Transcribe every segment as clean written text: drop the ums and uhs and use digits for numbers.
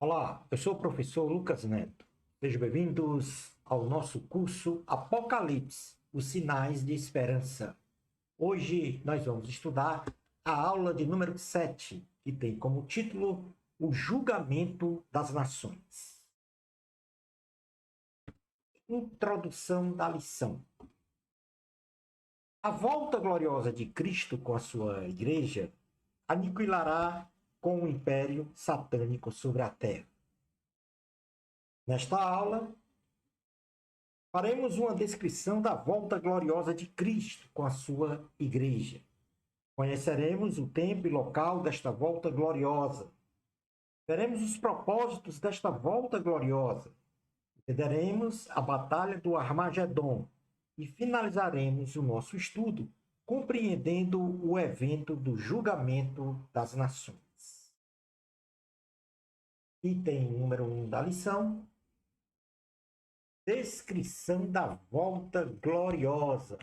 Olá, eu sou o professor Lucas Neto. Sejam bem-vindos ao nosso curso Apocalipse, os sinais de esperança. Hoje nós vamos estudar a aula de número 7, que tem como título O Julgamento das Nações. Introdução da lição. A volta gloriosa de Cristo com a sua igreja aniquilará com o império satânico sobre a terra. Nesta aula, faremos uma descrição da volta gloriosa de Cristo com a sua igreja. Conheceremos o tempo e local desta volta gloriosa. Veremos os propósitos desta volta gloriosa. Entenderemos a batalha do Armagedon e finalizaremos o nosso estudo compreendendo o evento do julgamento das nações. Item número 1 da lição. Descrição da volta gloriosa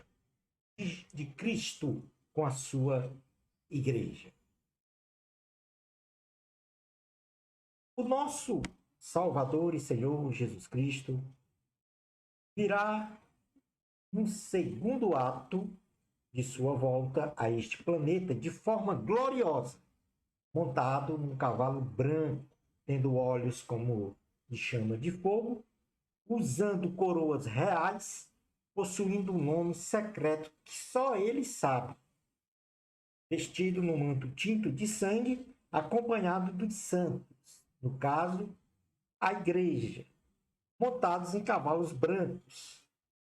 de Cristo com a sua igreja. O nosso Salvador e Senhor Jesus Cristo virá no segundo ato de sua volta a este planeta de forma gloriosa, montado num cavalo branco, tendo olhos como de chama de fogo, usando coroas reais, possuindo um nome secreto que só ele sabe, vestido num manto tinto de sangue, acompanhado dos santos, no caso, a igreja, montados em cavalos brancos,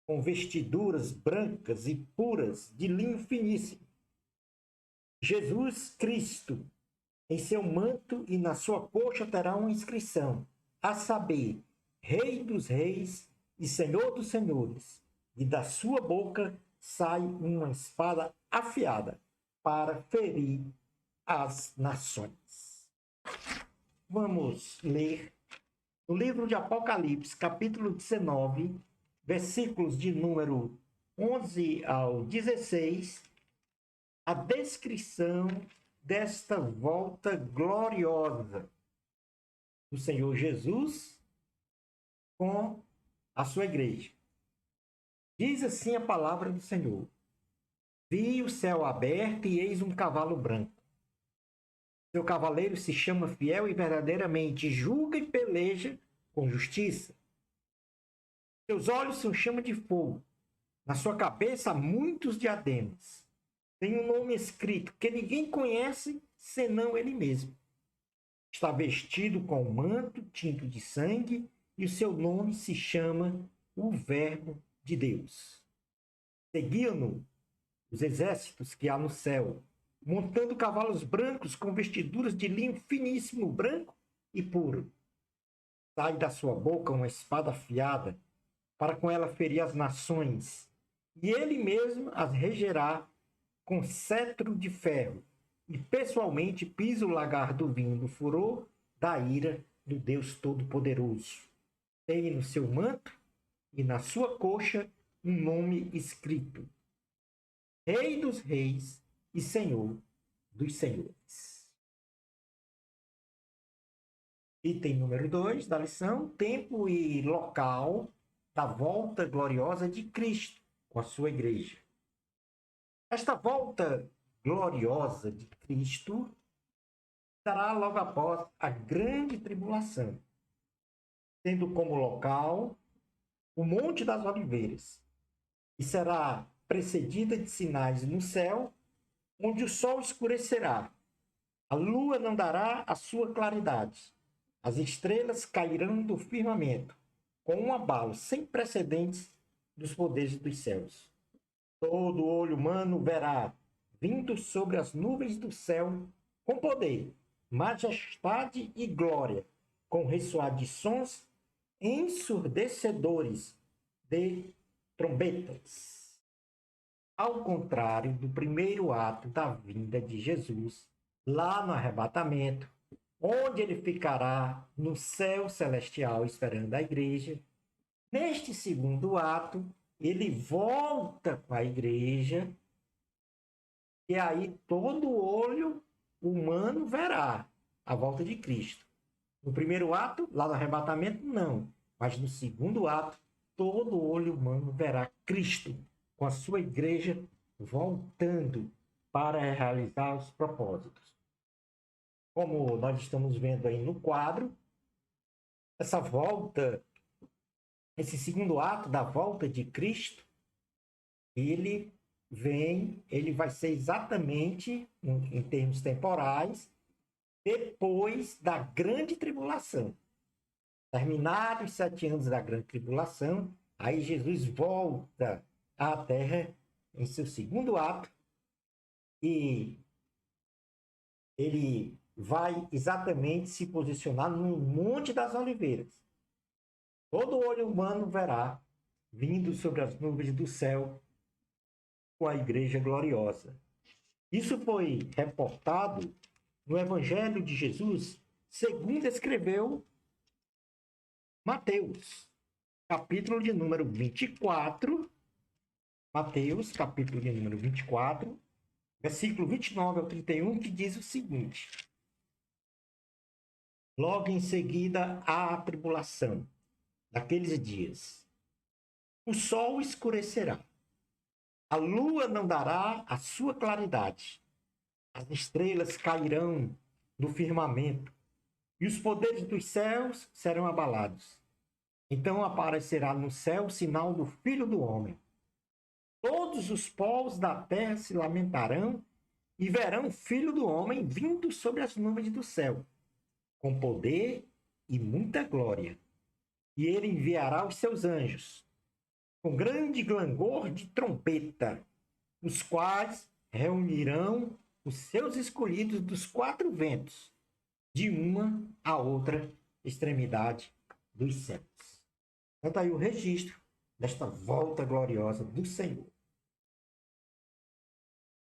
com vestiduras brancas e puras de linho finíssimo. Jesus Cristo, em seu manto e na sua coxa terá uma inscrição, a saber, Rei dos Reis e Senhor dos Senhores, e da sua boca sai uma espada afiada para ferir as nações. Vamos ler no livro de Apocalipse, capítulo 19, versículos de número 11 ao 16, a descrição desta volta gloriosa do Senhor Jesus com a sua igreja. Diz assim a palavra do Senhor: Vi o céu aberto e eis um cavalo branco. Seu cavaleiro se chama Fiel e verdadeiramente julga e peleja com justiça. Seus olhos são chama de fogo. Na sua cabeça há muitos diademas. Tem um nome escrito que ninguém conhece senão ele mesmo. Está vestido com um manto tinto de sangue e o seu nome se chama o Verbo de Deus. Seguiam-no os exércitos que há no céu, montando cavalos brancos com vestiduras de linho finíssimo, branco e puro. Sai da sua boca uma espada afiada, para com ela ferir as nações, e ele mesmo as regerá com cetro de ferro, e pessoalmente pisa o lagar do vinho do furor da ira do Deus Todo-Poderoso. Tem no seu manto e na sua coxa um nome escrito: Rei dos Reis e Senhor dos Senhores. Item número 2 da lição: tempo e local da volta gloriosa de Cristo com a sua igreja. Esta volta gloriosa de Cristo será logo após a grande tribulação, tendo como local o Monte das Oliveiras, e será precedida de sinais no céu, onde o sol escurecerá, a lua não dará a sua claridade, as estrelas cairão do firmamento, com um abalo sem precedentes dos poderes dos céus. Todo olho humano verá, vindo sobre as nuvens do céu, com poder, majestade e glória, com ressoar de sons ensurdecedores de trombetas. Ao contrário do primeiro ato da vinda de Jesus, lá no arrebatamento, onde ele ficará no céu celestial esperando a igreja, neste segundo ato, ele volta com a igreja, e aí todo olho humano verá a volta de Cristo. No primeiro ato, lá no arrebatamento, não. Mas no segundo ato, todo olho humano verá Cristo com a sua igreja voltando para realizar os propósitos. Como nós estamos vendo aí no quadro, essa volta, esse segundo ato da volta de Cristo, ele vai ser exatamente, em termos temporais, depois da grande tribulação. Terminados os 7 anos da grande tribulação, aí Jesus volta à terra em seu segundo ato e ele vai exatamente se posicionar no Monte das Oliveiras. Todo olho humano verá, vindo sobre as nuvens do céu, com a igreja gloriosa. Isso foi reportado no Evangelho de Jesus, segundo escreveu Mateus, capítulo de número 24. Mateus, capítulo de número 24, versículo 29 ao 31, que diz o seguinte: logo em seguida à tribulação daqueles dias, o sol escurecerá, a lua não dará a sua claridade, as estrelas cairão no firmamento, e os poderes dos céus serão abalados. Então aparecerá no céu o sinal do Filho do Homem. Todos os povos da terra se lamentarão e verão o Filho do Homem vindo sobre as nuvens do céu, com poder e muita glória. E ele enviará os seus anjos, com grande clangor de trombeta, os quais reunirão os seus escolhidos dos 4 ventos, de uma a outra extremidade dos céus. Então, aí o registro desta volta gloriosa do Senhor.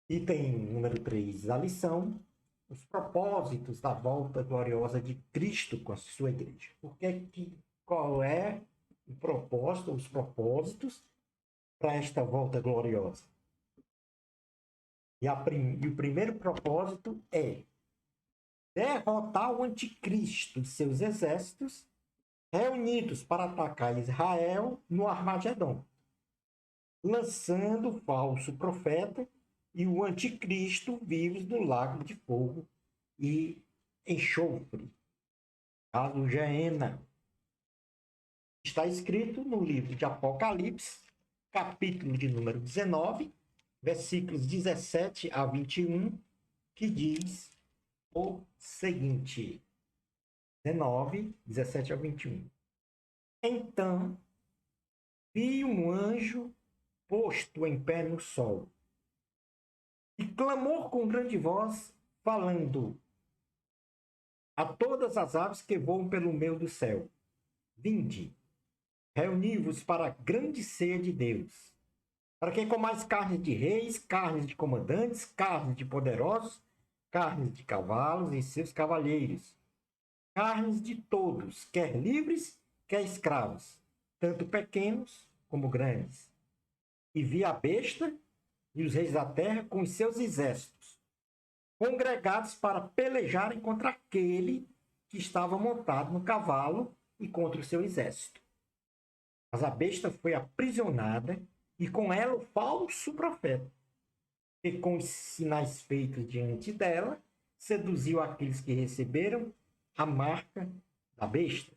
Item número 3 da lição: os propósitos da volta gloriosa de Cristo com a sua igreja. Qual é o propósito, os propósitos para esta volta gloriosa? E o primeiro propósito é derrotar o anticristo e seus exércitos reunidos para atacar Israel no Armagedon, lançando o falso profeta e o anticristo vivos no lago de fogo e enxofre, caso Geena. Está escrito no livro de Apocalipse, capítulo de número 19, versículos 17 a 21, que diz o seguinte: 19, 17 a 21. Então, vi um anjo posto em pé no sol, e clamou com grande voz, falando a todas as aves que voam pelo meio do céu: vinde, reuni-vos para a grande ceia de Deus, para que comais carne de reis, carne de comandantes, carne de poderosos, carne de cavalos e seus cavalheiros, carnes de todos, quer livres, quer escravos, tanto pequenos como grandes. E vi a besta e os reis da terra com os seus exércitos, congregados para pelejarem contra aquele que estava montado no cavalo e contra o seu exército. Mas a besta foi aprisionada e com ela o falso profeta, que com os sinais feitos diante dela, seduziu aqueles que receberam a marca da besta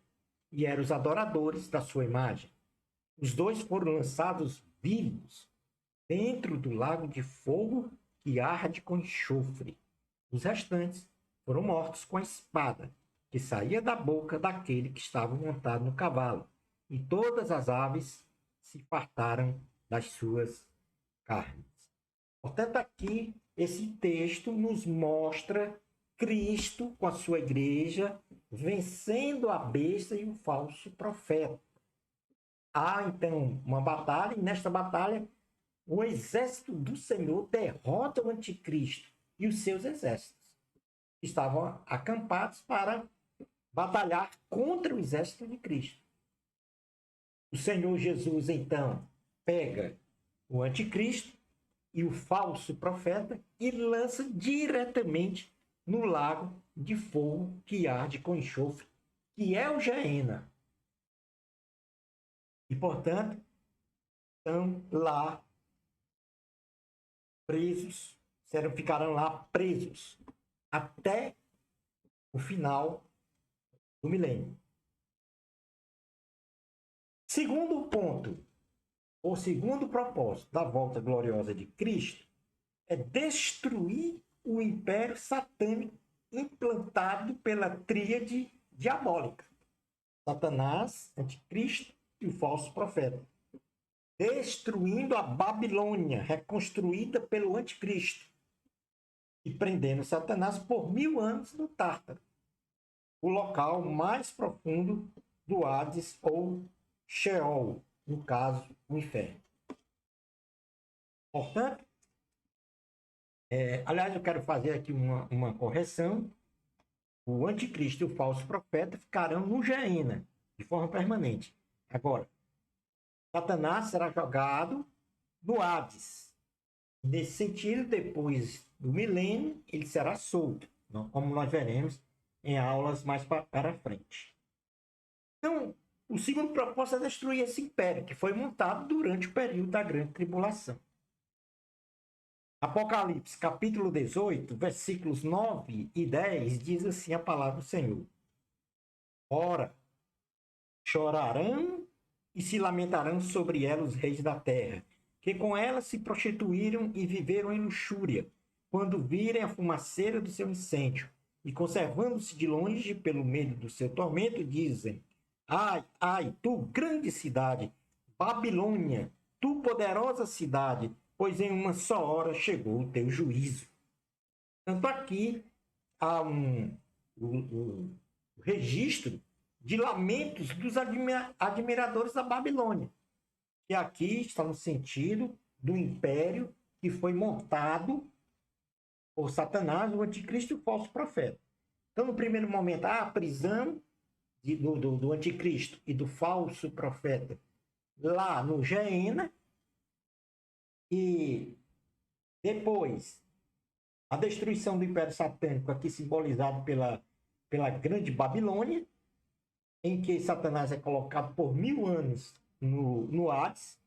e eram os adoradores da sua imagem. Os 2 foram lançados vivos dentro do lago de fogo que arde com enxofre. Os restantes foram mortos com a espada que saía da boca daquele que estava montado no cavalo, e todas as aves se fartaram das suas carnes. Portanto, aqui esse texto nos mostra Cristo com a sua igreja vencendo a besta e o falso profeta. Há então uma batalha, e nesta batalha o exército do Senhor derrota o anticristo e os seus exércitos, que estavam acampados para batalhar contra o exército de Cristo. O Senhor Jesus, então, pega o anticristo e o falso profeta e lança diretamente no lago de fogo que arde com enxofre, que é o Geena. E, portanto, estão lá presos, ficarão lá presos até o final do milênio. Segundo ponto, o segundo propósito da volta gloriosa de Cristo é destruir o império satânico implantado pela tríade diabólica: Satanás, Anticristo e o falso profeta. Destruindo a Babilônia, reconstruída pelo Anticristo, e prendendo Satanás por 1000 anos no Tártaro, o local mais profundo do Hades ou Sheol, no caso, o inferno. Portanto, aliás, eu quero fazer aqui uma correção. O anticristo e o falso profeta ficarão no Geena, de forma permanente. Agora, Satanás será jogado no Hades. Nesse sentido, depois do milênio, ele será solto, como nós veremos em aulas mais para frente. Então, o segundo propósito é destruir esse império, que foi montado durante o período da Grande Tribulação. Apocalipse, capítulo 18, versículos 9 e 10, diz assim a palavra do Senhor: Ora, chorarão e se lamentarão sobre ela os reis da terra, que com ela se prostituíram e viveram em luxúria, quando virem a fumaceira do seu incêndio, e conservando-se de longe pelo medo do seu tormento, dizem: Ai, ai, tu grande cidade, Babilônia, tu poderosa cidade, pois em uma só hora chegou o teu juízo. Tanto aqui há um registro de lamentos dos admiradores da Babilônia, que aqui está no sentido do império que foi montado por Satanás, o anticristo e o falso profeta. Então, no primeiro momento, há a prisão do anticristo e do falso profeta lá no Geena, e depois a destruição do Império Satânico, aqui simbolizado pela Grande Babilônia, em que Satanás é colocado por 1000 anos no Hades.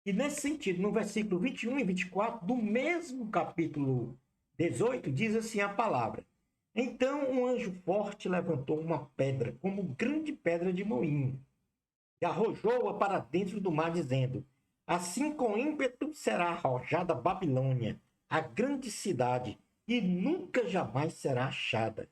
E nesse sentido, no versículo 21 e 24 do mesmo capítulo 18, diz assim a palavra: Então um anjo forte levantou uma pedra, como grande pedra de moinho, e arrojou-a para dentro do mar, dizendo: Assim com ímpeto será arrojada a Babilônia, a grande cidade, e nunca jamais será achada.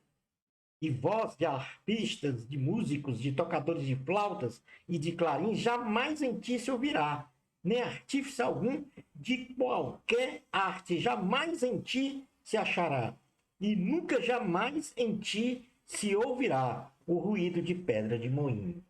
E voz de arpistas, de músicos, de tocadores de flautas e de clarins jamais em ti se ouvirá, nem artífice algum de qualquer arte jamais em ti se achará, e nunca jamais em ti se ouvirá o ruído de pedra de moinho.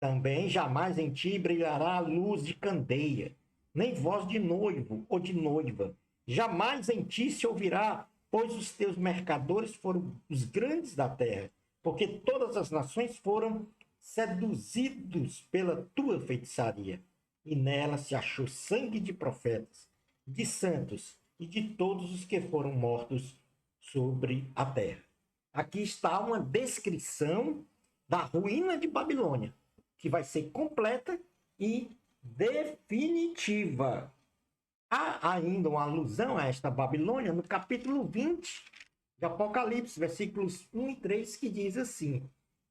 Também jamais em ti brilhará a luz de candeia, nem voz de noivo ou de noiva. Jamais em ti se ouvirá, pois os teus mercadores foram os grandes da terra, porque todas as nações foram seduzidos pela tua feitiçaria. E nela se achou sangue de profetas, de santos e de todos os que foram mortos sobre a terra. Aqui está uma descrição da ruína de Babilônia, que vai ser completa e definitiva. Há ainda uma alusão a esta Babilônia no capítulo 20 de Apocalipse, versículos 1 e 3, que diz assim: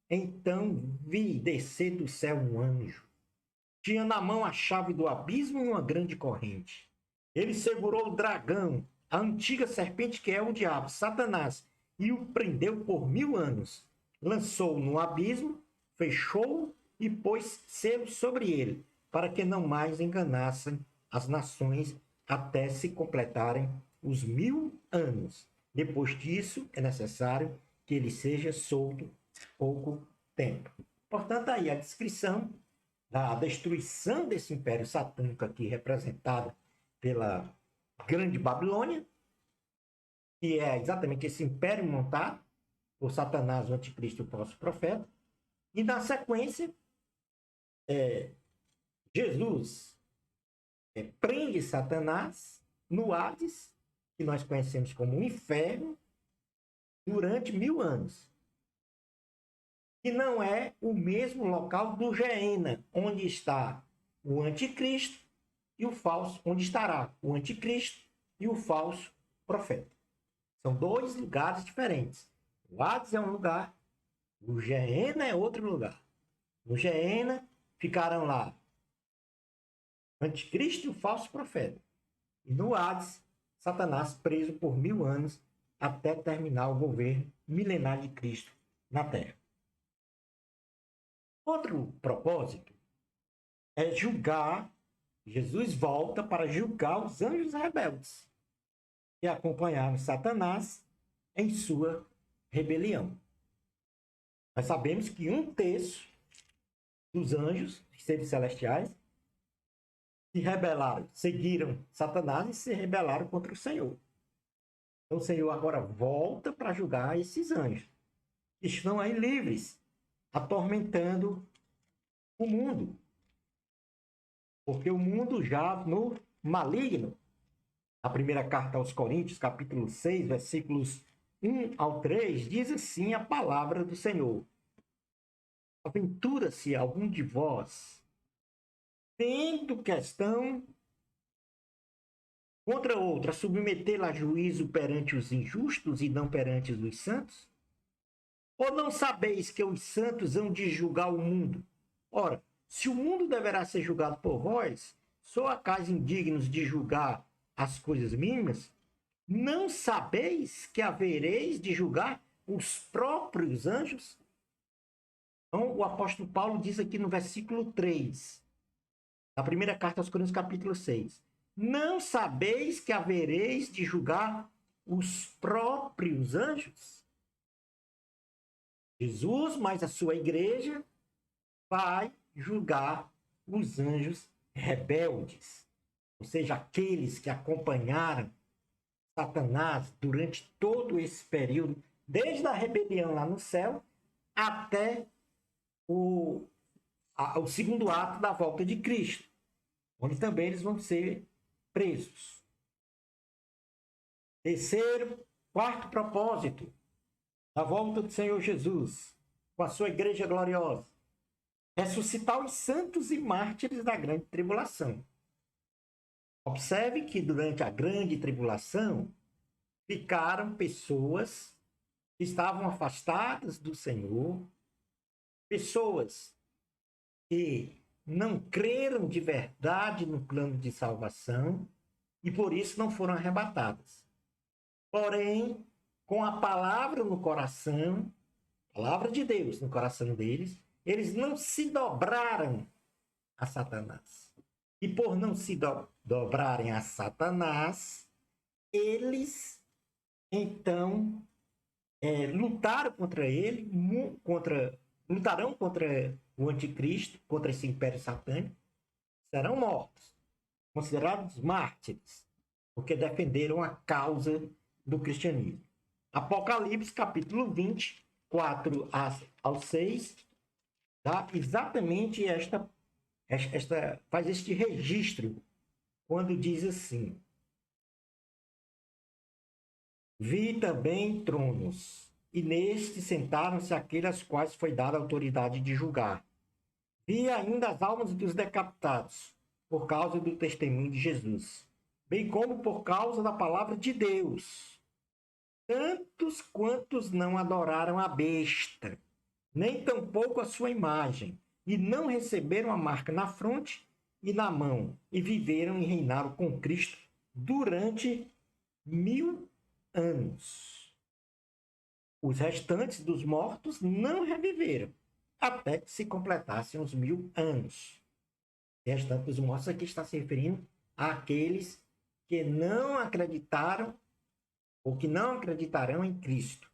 Então vi descer do céu um anjo. Tinha na mão a chave do abismo e uma grande corrente. Ele segurou o dragão, a antiga serpente que é o diabo, Satanás, e o prendeu por 1000 anos. Lançou-o no abismo, fechou-o e pôs selo sobre ele, para que não mais enganassem as nações até se completarem os 1000 anos. Depois disso, é necessário que ele seja solto pouco tempo. Portanto, aí a descrição da destruição desse império satânico aqui representado pela Grande Babilônia, que é exatamente esse império montado por Satanás, o anticristo e o falso profeta. E na sequência, Jesus prende Satanás no Hades, que nós conhecemos como o inferno, durante 1000 anos. Que não é o mesmo local do Geena, onde está o anticristo e o falso, onde estará o anticristo e o falso profeta. São dois lugares diferentes. O Hades é um lugar, o Geena é outro lugar. No Geena ficarão lá o anticristo e o falso profeta. E no Hades, Satanás preso por 1000 anos até terminar o governo milenar de Cristo na Terra. Outro propósito é julgar. Jesus volta para julgar os anjos rebeldes que acompanharam Satanás em sua rebelião. Nós sabemos que 1/3 dos anjos, seres celestiais, se rebelaram, seguiram Satanás e se rebelaram contra o Senhor. Então o Senhor agora volta para julgar esses anjos que estão aí livres, atormentando o mundo. Porque o mundo jaz no maligno. A primeira carta aos Coríntios, capítulo 6, versículos 1 ao 3, diz assim a palavra do Senhor: aventura-se algum de vós, tendo questão contra outra, submetê-la a juízo perante os injustos e não perante os santos? Ou não sabeis que os santos hão de julgar o mundo? Ora, se o mundo deverá ser julgado por vós, só acaso indignos de julgar as coisas mínimas? Não sabeis que havereis de julgar os próprios anjos? Então, o apóstolo Paulo diz aqui no versículo 3, da primeira carta aos Coríntios, capítulo 6. Não sabeis que havereis de julgar os próprios anjos? Jesus, mais a sua igreja, vai julgar os anjos rebeldes, ou seja, aqueles que acompanharam Satanás durante todo esse período, desde a rebelião lá no céu até o segundo ato da volta de Cristo, onde também eles vão ser presos. Quarto propósito da volta do Senhor Jesus com a sua igreja gloriosa: ressuscitar os santos e mártires da grande tribulação. Observe que durante a grande tribulação ficaram pessoas que estavam afastadas do Senhor, pessoas que não creram de verdade no plano de salvação e por isso não foram arrebatadas. Porém, com a palavra no coração, palavra de Deus no coração deles, eles não se dobraram a Satanás. E por não se dobrarem a Satanás, eles então lutaram contra ele, lutarão contra o anticristo, contra esse império satânico, serão mortos, considerados mártires, porque defenderam a causa do cristianismo. Apocalipse, capítulo 20, 4 ao 6, dá exatamente faz este registro, quando diz assim: vi também tronos, e nestes sentaram-se aqueles aos quais foi dada a autoridade de julgar. Vi ainda as almas dos decapitados, por causa do testemunho de Jesus, bem como por causa da palavra de Deus, tantos quantos não adoraram a besta, nem tampouco a sua imagem, e não receberam a marca na fronte e na mão, e viveram e reinaram com Cristo durante 1000 anos. Os restantes dos mortos não reviveram, até que se completassem os 1000 anos. O restante dos mortos aqui está se referindo àqueles que não acreditaram ou que não acreditarão em Cristo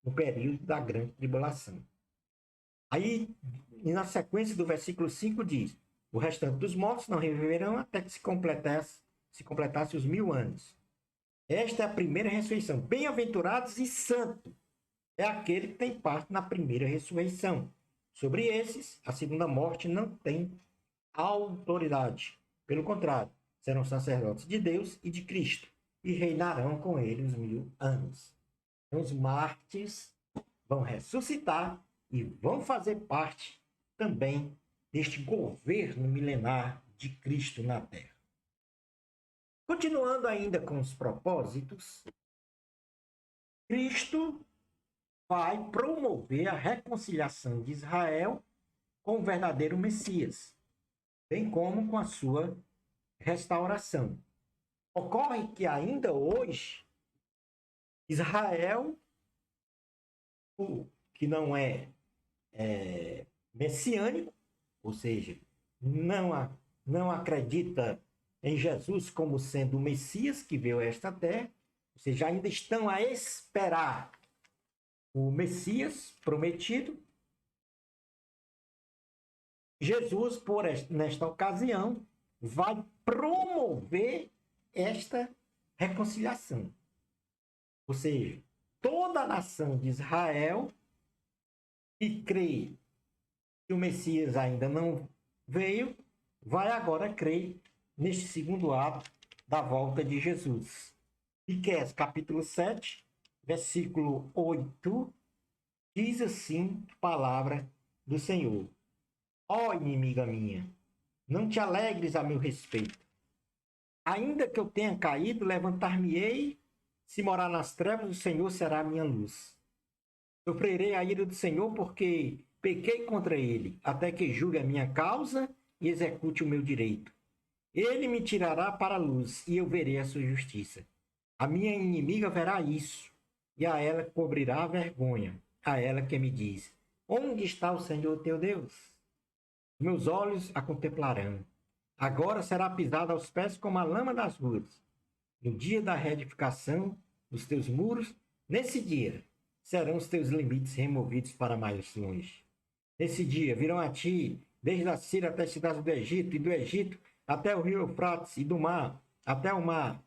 no período da grande tribulação. Aí, na sequência do versículo 5 diz: o restante dos mortos não reviverão até que se completasse os 1000 anos. Esta é a primeira ressurreição. Bem-aventurados e santos é aquele que tem parte na primeira ressurreição. Sobre esses, a segunda morte não tem autoridade. Pelo contrário, serão sacerdotes de Deus e de Cristo, e reinarão com ele os 1000 anos. Os mártires vão ressuscitar e vão fazer parte também deste governo milenar de Cristo na Terra. Continuando ainda com os propósitos, Cristo vai promover a reconciliação de Israel com o verdadeiro Messias, bem como com a sua restauração. Ocorre que ainda hoje, Israel, que não é messiânico, ou seja, não acredita em Jesus como sendo o Messias que veio a esta terra, ou seja, ainda estão a esperar o Messias prometido. Jesus, nesta ocasião, vai promover esta reconciliação. Ou seja, toda a nação de Israel que crê que o Messias ainda não veio, vai agora crer neste segundo ato da volta de Jesus. Miqueias capítulo 7, versículo 8, diz assim a palavra do Senhor: Ó inimiga minha, não te alegres a meu respeito. Ainda que eu tenha caído, levantar-me-ei. Se morar nas trevas, o Senhor será a minha luz. Sofrerei a ira do Senhor, porque pequei contra ele, até que julgue a minha causa e execute o meu direito. Ele me tirará para a luz, e eu verei a sua justiça. A minha inimiga verá isso, e a ela cobrirá a vergonha, a ela que me diz: onde está o Senhor teu Deus? Meus olhos a contemplarão. Agora será pisada aos pés como a lama das ruas. No dia da reedificação dos teus muros, nesse dia, serão os teus limites removidos para mais longe. Nesse dia virão a ti, desde a Síria até as cidades do Egito, e do Egito até o rio Eufrates, e do mar até o mar,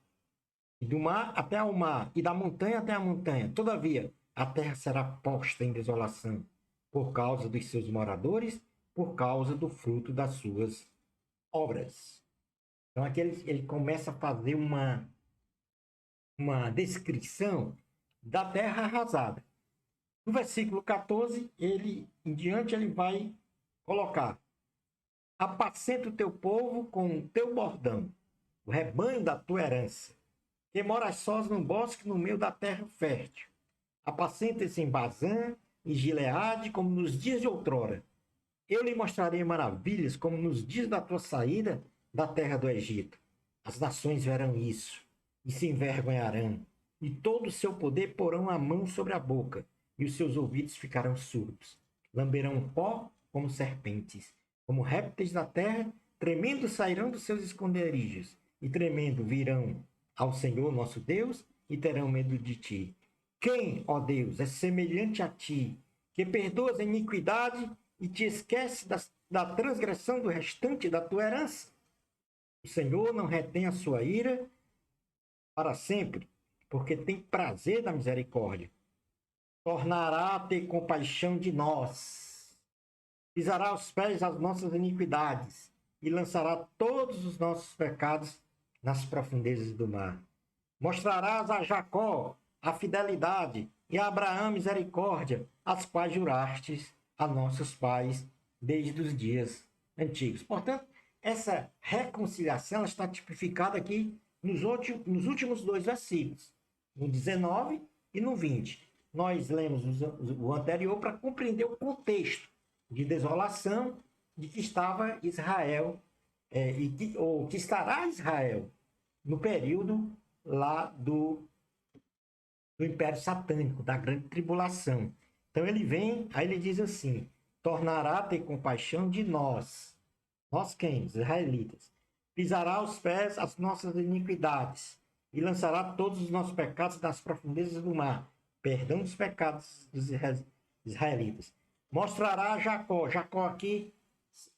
e do mar até o mar, e da montanha até a montanha. Todavia, a terra será posta em desolação, por causa dos seus moradores, por causa do fruto das suas obras. Então aqui ele começa a fazer uma descrição da terra arrasada. No versículo 14, em diante, ele vai colocar: apacenta o teu povo com o teu bordão, o rebanho da tua herança, que moras sós num bosque no meio da terra fértil. Apacenta-se em Bazã e Gileade, como nos dias de outrora. Eu lhe mostrarei maravilhas, como nos dias da tua saída da terra do Egito. As nações verão isso e se envergonharão, e todo o seu poder porão a mão sobre a boca, e os seus ouvidos ficarão surdos. Lamberão o pó como serpentes, como répteis da terra, tremendo sairão dos seus esconderijos, e tremendo virão ao Senhor nosso Deus, e terão medo de ti. Quem, ó Deus, é semelhante a ti, que perdoas a iniquidade e te esquece da transgressão do restante da tua herança? O Senhor não retém a sua ira para sempre, porque tem prazer na misericórdia. Tornará a ter compaixão de nós. Pisará aos pés as nossas iniquidades e lançará todos os nossos pecados nas profundezas do mar. Mostrarás a Jacó a fidelidade e a Abraão a misericórdia, as quais jurastes a nossos pais desde os dias antigos. Portanto, essa reconciliação está tipificada aqui nos últimos dois versículos, no 19 e no 20. Nós lemos o anterior para compreender o contexto de desolação de que estava Israel, ou que estará Israel no período lá do Império Satânico, da Grande Tribulação. Então ele vem, aí ele diz assim: tornará a ter compaixão de nós. Nós quem? Os israelitas. Pisará aos pés as nossas iniquidades e lançará todos os nossos pecados nas profundezas do mar. Perdão dos pecados dos israelitas. Mostrará a Jacó. Jacó aqui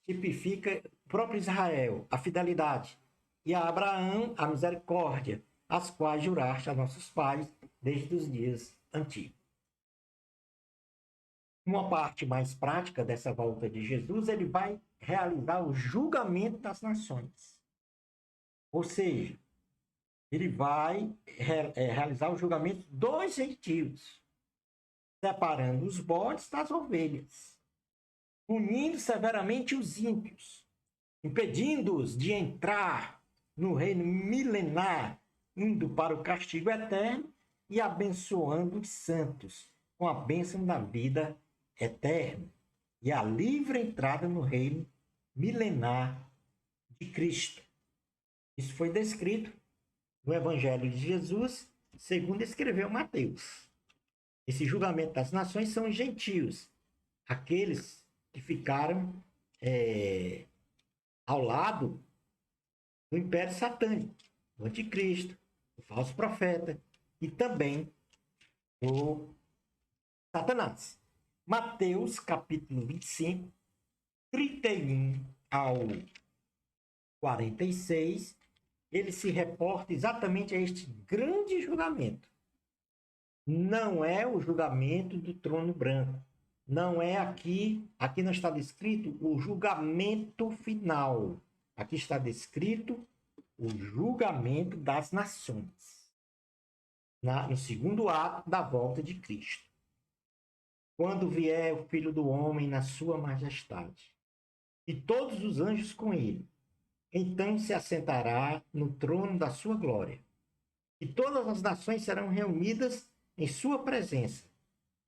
tipifica o próprio Israel, a fidelidade. E a Abraão, a misericórdia, as quais juraste a nossos pais desde os dias antigos. Uma parte mais prática dessa volta de Jesus, ele vai realizar o julgamento das nações. Ou seja, ele vai realizar o julgamento dos gentios, separando os bodes das ovelhas, punindo severamente os ímpios, impedindo-os de entrar no reino milenar, indo para o castigo eterno e abençoando os santos com a bênção da vida eterna e a livre entrada no reino milenar de Cristo. Isso foi descrito no Evangelho de Jesus, segundo escreveu Mateus. Esse julgamento das nações são os gentios, aqueles que ficaram ao lado do Império Satânico, do Anticristo, do falso profeta e também do Satanás. Mateus, capítulo 25, 31 ao 46, ele se reporta exatamente a este grande julgamento. Não é o julgamento do trono branco. Não é aqui não está descrito o julgamento final. Aqui está descrito o julgamento das nações. No segundo ato da volta de Cristo. Quando vier o Filho do Homem na sua majestade, e todos os anjos com ele, então se assentará no trono da sua glória. E todas as nações serão reunidas em sua presença.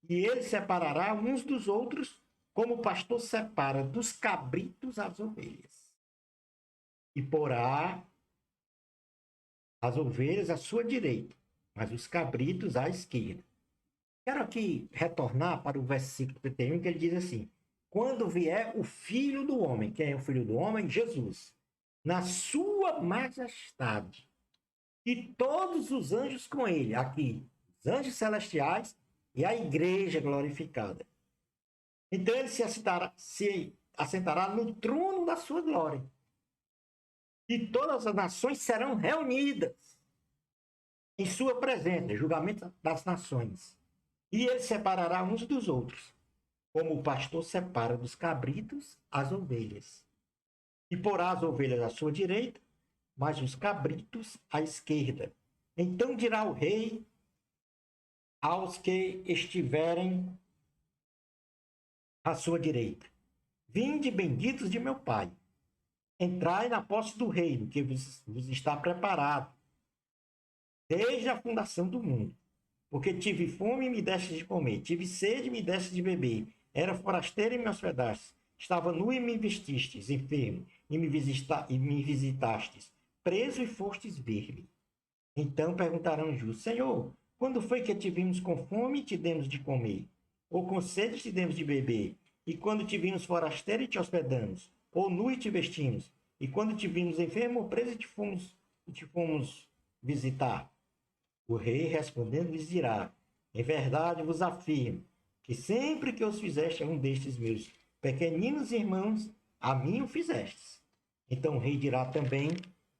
E ele separará uns dos outros, como o pastor separa dos cabritos as ovelhas. E porá as ovelhas à sua direita, mas os cabritos à esquerda. Quero aqui retornar para o versículo 31, que ele diz assim: quando vier o Filho do Homem, quem é o Filho do Homem? Jesus, na sua majestade, e todos os anjos com ele, aqui, os anjos celestiais e a igreja glorificada. Então ele se assentará no trono da sua glória. E todas as nações serão reunidas em sua presença, julgamento das nações. E ele separará uns dos outros, como o pastor separa dos cabritos as ovelhas. E porá as ovelhas à sua direita, mas os cabritos à esquerda. Então dirá o rei aos que estiverem à sua direita: vinde, benditos de meu Pai, entrai na posse do reino que vos está preparado desde a fundação do mundo. Porque tive fome e me deste de comer, tive sede e me deste de beber, era forasteiro e me hospedastes, estava nu e me vestistes, enfermo e me visitastes, preso e fostes ver-me. Então perguntarão os justos: Senhor, quando foi que te vimos com fome e te demos de comer? Ou com sede e te demos de beber? E quando te vimos forasteiro e te hospedamos? Ou nu e te vestimos? E quando te vimos enfermo ou preso e te fomos visitar? O rei respondendo lhes dirá: em verdade vos afirmo que sempre que os fizeste a um destes meus pequeninos irmãos, a mim o fizestes. Então o rei dirá também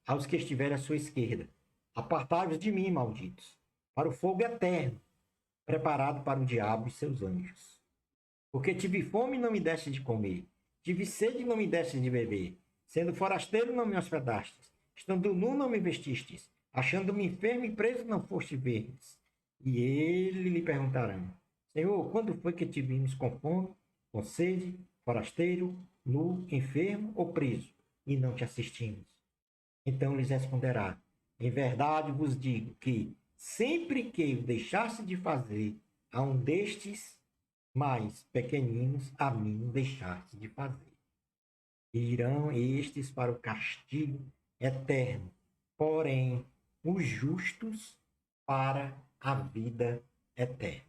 aos que estiverem à sua esquerda: apartai-vos de mim, malditos, para o fogo eterno, preparado para o diabo e seus anjos. Porque tive fome e não me deste de comer, tive sede e não me deste de beber, sendo forasteiro não me hospedastes, estando nu não me vestistes, achando-me enfermo e preso não foste ver-me. E ele lhe perguntarão: Senhor, quando foi que te vimos com fome, com sede, forasteiro, nu, enfermo ou preso, e não te assistimos? Então lhes responderá: em verdade vos digo que, sempre que deixaste de fazer a um destes mais pequeninos, a mim deixaste de fazer. E irão estes para o castigo eterno, porém os justos para a vida eterna.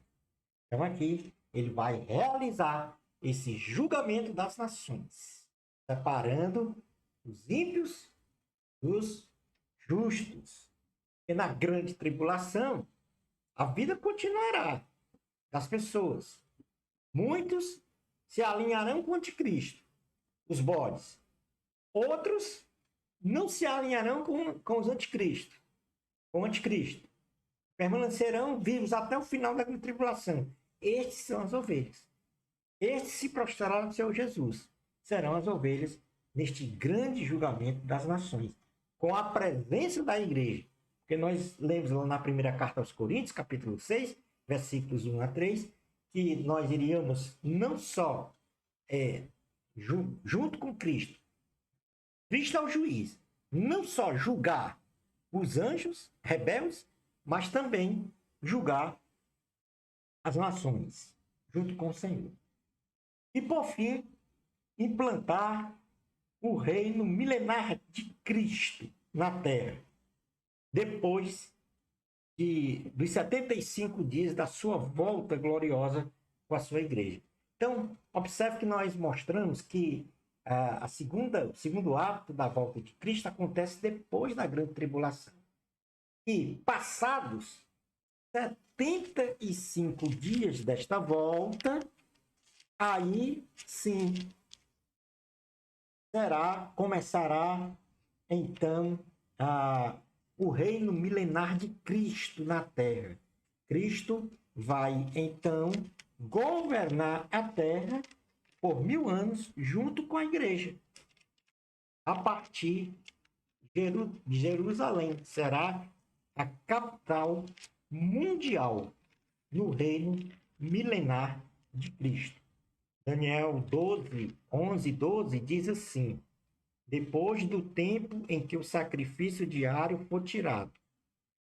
Então aqui ele vai realizar esse julgamento das nações, separando os ímpios dos justos. E na grande tribulação, a vida continuará das pessoas. Muitos se alinharão com o anticristo, os bodes. Outros não se alinharão com os anticristos, com o anticristo. Permanecerão vivos até o final da tribulação. Estes são as ovelhas. Estes se prostrarão ao Senhor Jesus. Serão as ovelhas neste grande julgamento das nações, com a presença da igreja, Porque nós lemos lá na primeira carta aos Coríntios, capítulo 6, versículos 1 a 3, que nós iríamos não só junto com Cristo, Cristo é o juiz, não só julgar os anjos rebeldes, mas também julgar as nações, junto com o Senhor. E, por fim, implantar o reino milenar de Cristo na Terra, depois dos 75 dias da sua volta gloriosa com a sua igreja. Então, observe que nós mostramos que o segundo ato da volta de Cristo acontece depois da grande tribulação. E passados 75 dias desta volta, aí sim começará então o reino milenar de Cristo na Terra. Cristo vai então governar a Terra por 1000 anos junto com a igreja. A partir de Jerusalém será a capital mundial no reino milenar de Cristo. Daniel 12, 11 e 12 diz assim: depois do tempo em que o sacrifício diário for tirado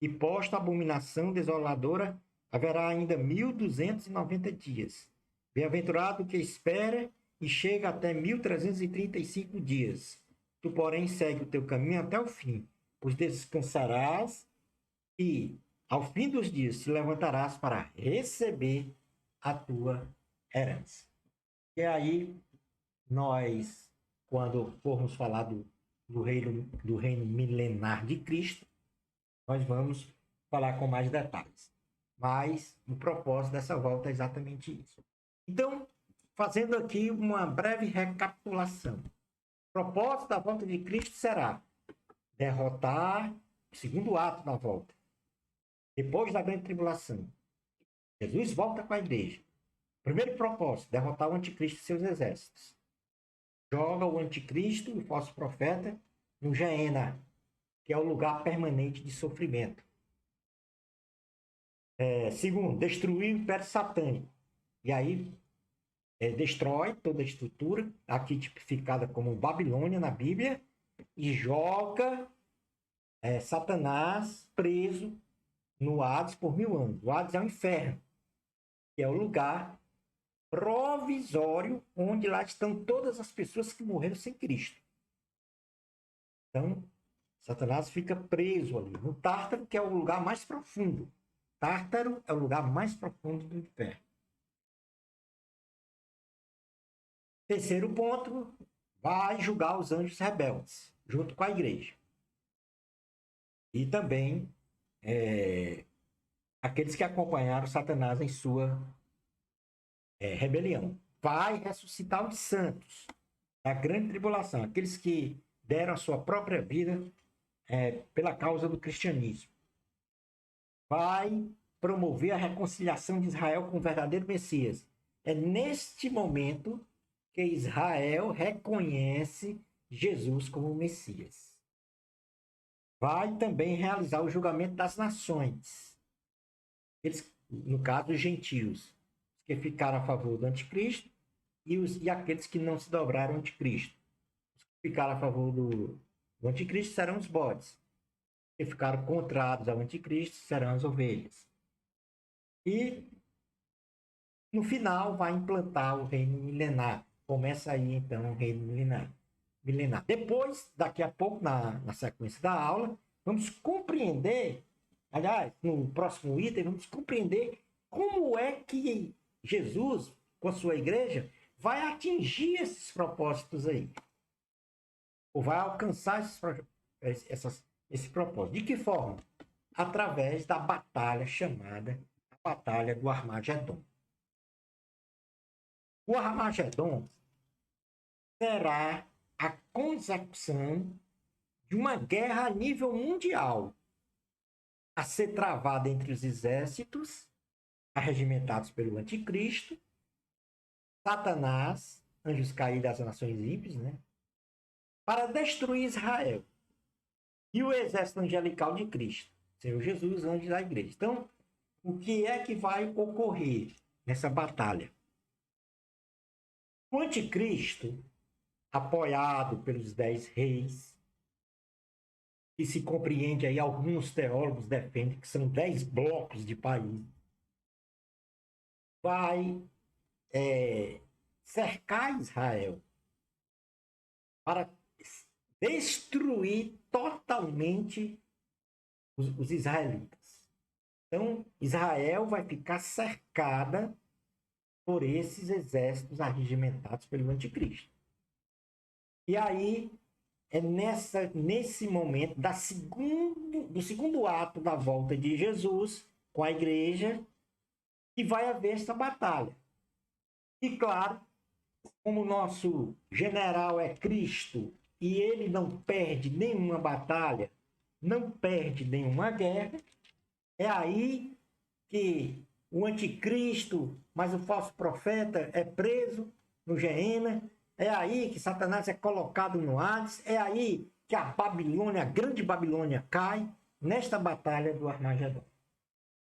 e posta a abominação desoladora, haverá ainda 1290 dias. Bem-aventurado o que espera e chega até 1335 dias. Tu, porém, segue o teu caminho até o fim, pois descansarás e, ao fim dos dias, te levantarás para receber a tua herança. E aí, nós, quando formos falar do reino milenar de Cristo, nós vamos falar com mais detalhes. Mas o propósito dessa volta é exatamente isso. Então, fazendo aqui uma breve recapitulação. O propósito da volta de Cristo será derrotar o segundo ato da volta. Depois da grande tribulação, Jesus volta com a igreja. Primeiro propósito, derrotar o anticristo e seus exércitos. Joga o anticristo e o falso profeta no Geena, que é o lugar permanente de sofrimento. Segundo, destruir o império satânico. E aí, destrói toda a estrutura, aqui tipificada como Babilônia na Bíblia, e joga Satanás preso no Hades por 1000 anos. O Hades é o inferno, que é o lugar provisório onde lá estão todas as pessoas que morreram sem Cristo. Então, Satanás fica preso ali no Tártaro, que é o lugar mais profundo. Tártaro é o lugar mais profundo do inferno. Terceiro ponto, vai julgar os anjos rebeldes, junto com a igreja. E também aqueles que acompanharam Satanás em sua rebelião. Vai ressuscitar os santos da grande tribulação, aqueles que deram a sua própria vida pela causa do cristianismo. Vai promover a reconciliação de Israel com o verdadeiro Messias. É neste momento que Israel reconhece Jesus como Messias. Vai também realizar o julgamento das nações. Eles, no caso, os gentios, que ficaram a favor do anticristo e aqueles que não se dobraram ao anticristo. Os que ficaram a favor do anticristo serão os bodes. Os que ficaram contrários ao anticristo serão as ovelhas. E, no final, vai implantar o reino milenar. Começa aí, então, o reino milenar. Depois, daqui a pouco, na sequência da aula, vamos compreender, aliás, no próximo item, vamos compreender como é que Jesus, com a sua igreja, vai atingir esses propósitos aí. Ou vai alcançar esse propósito. De que forma? Através da batalha chamada a Batalha do Armagedon. O Armagedon será a consecução de uma guerra a nível mundial a ser travada entre os exércitos arregimentados pelo anticristo, Satanás, anjos caídos das nações ímpias, né? Para destruir Israel e o exército angelical de Cristo. Senhor Jesus, anjo da igreja. Então, o que é que vai ocorrer nessa batalha? O anticristo, apoiado pelos 10 reis, que se compreende aí, alguns teólogos defendem que são 10 blocos de país, vai cercar Israel para destruir totalmente os israelitas. Então, Israel vai ficar cercada por esses exércitos arregimentados pelo anticristo. E aí, é nesse momento do segundo ato da volta de Jesus com a igreja que vai haver essa batalha. E claro, como o nosso general é Cristo e ele não perde nenhuma batalha, não perde nenhuma guerra, é aí que o anticristo, mas o falso profeta é preso no Geena, é aí que Satanás é colocado no Hades, é aí que a Babilônia, a grande Babilônia, cai nesta batalha do Armagedon.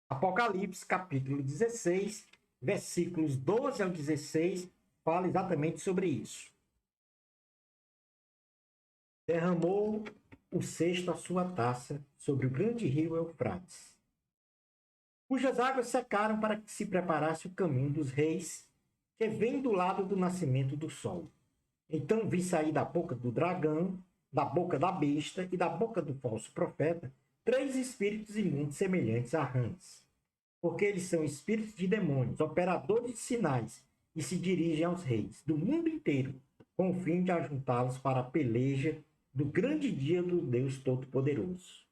Apocalipse, capítulo 16, versículos 12 ao 16, fala exatamente sobre isso. Derramou o cesto a sua taça sobre o grande rio Eufrates, cujas águas secaram para que se preparasse o caminho dos reis, que vem do lado do nascimento do sol. Então vi sair da boca do dragão, da boca da besta e da boca do falso profeta, 3 espíritos imundos semelhantes a rãs, porque eles são espíritos de demônios, operadores de sinais, e se dirigem aos reis do mundo inteiro, com o fim de ajuntá-los para a peleja do grande dia do Deus Todo-Poderoso.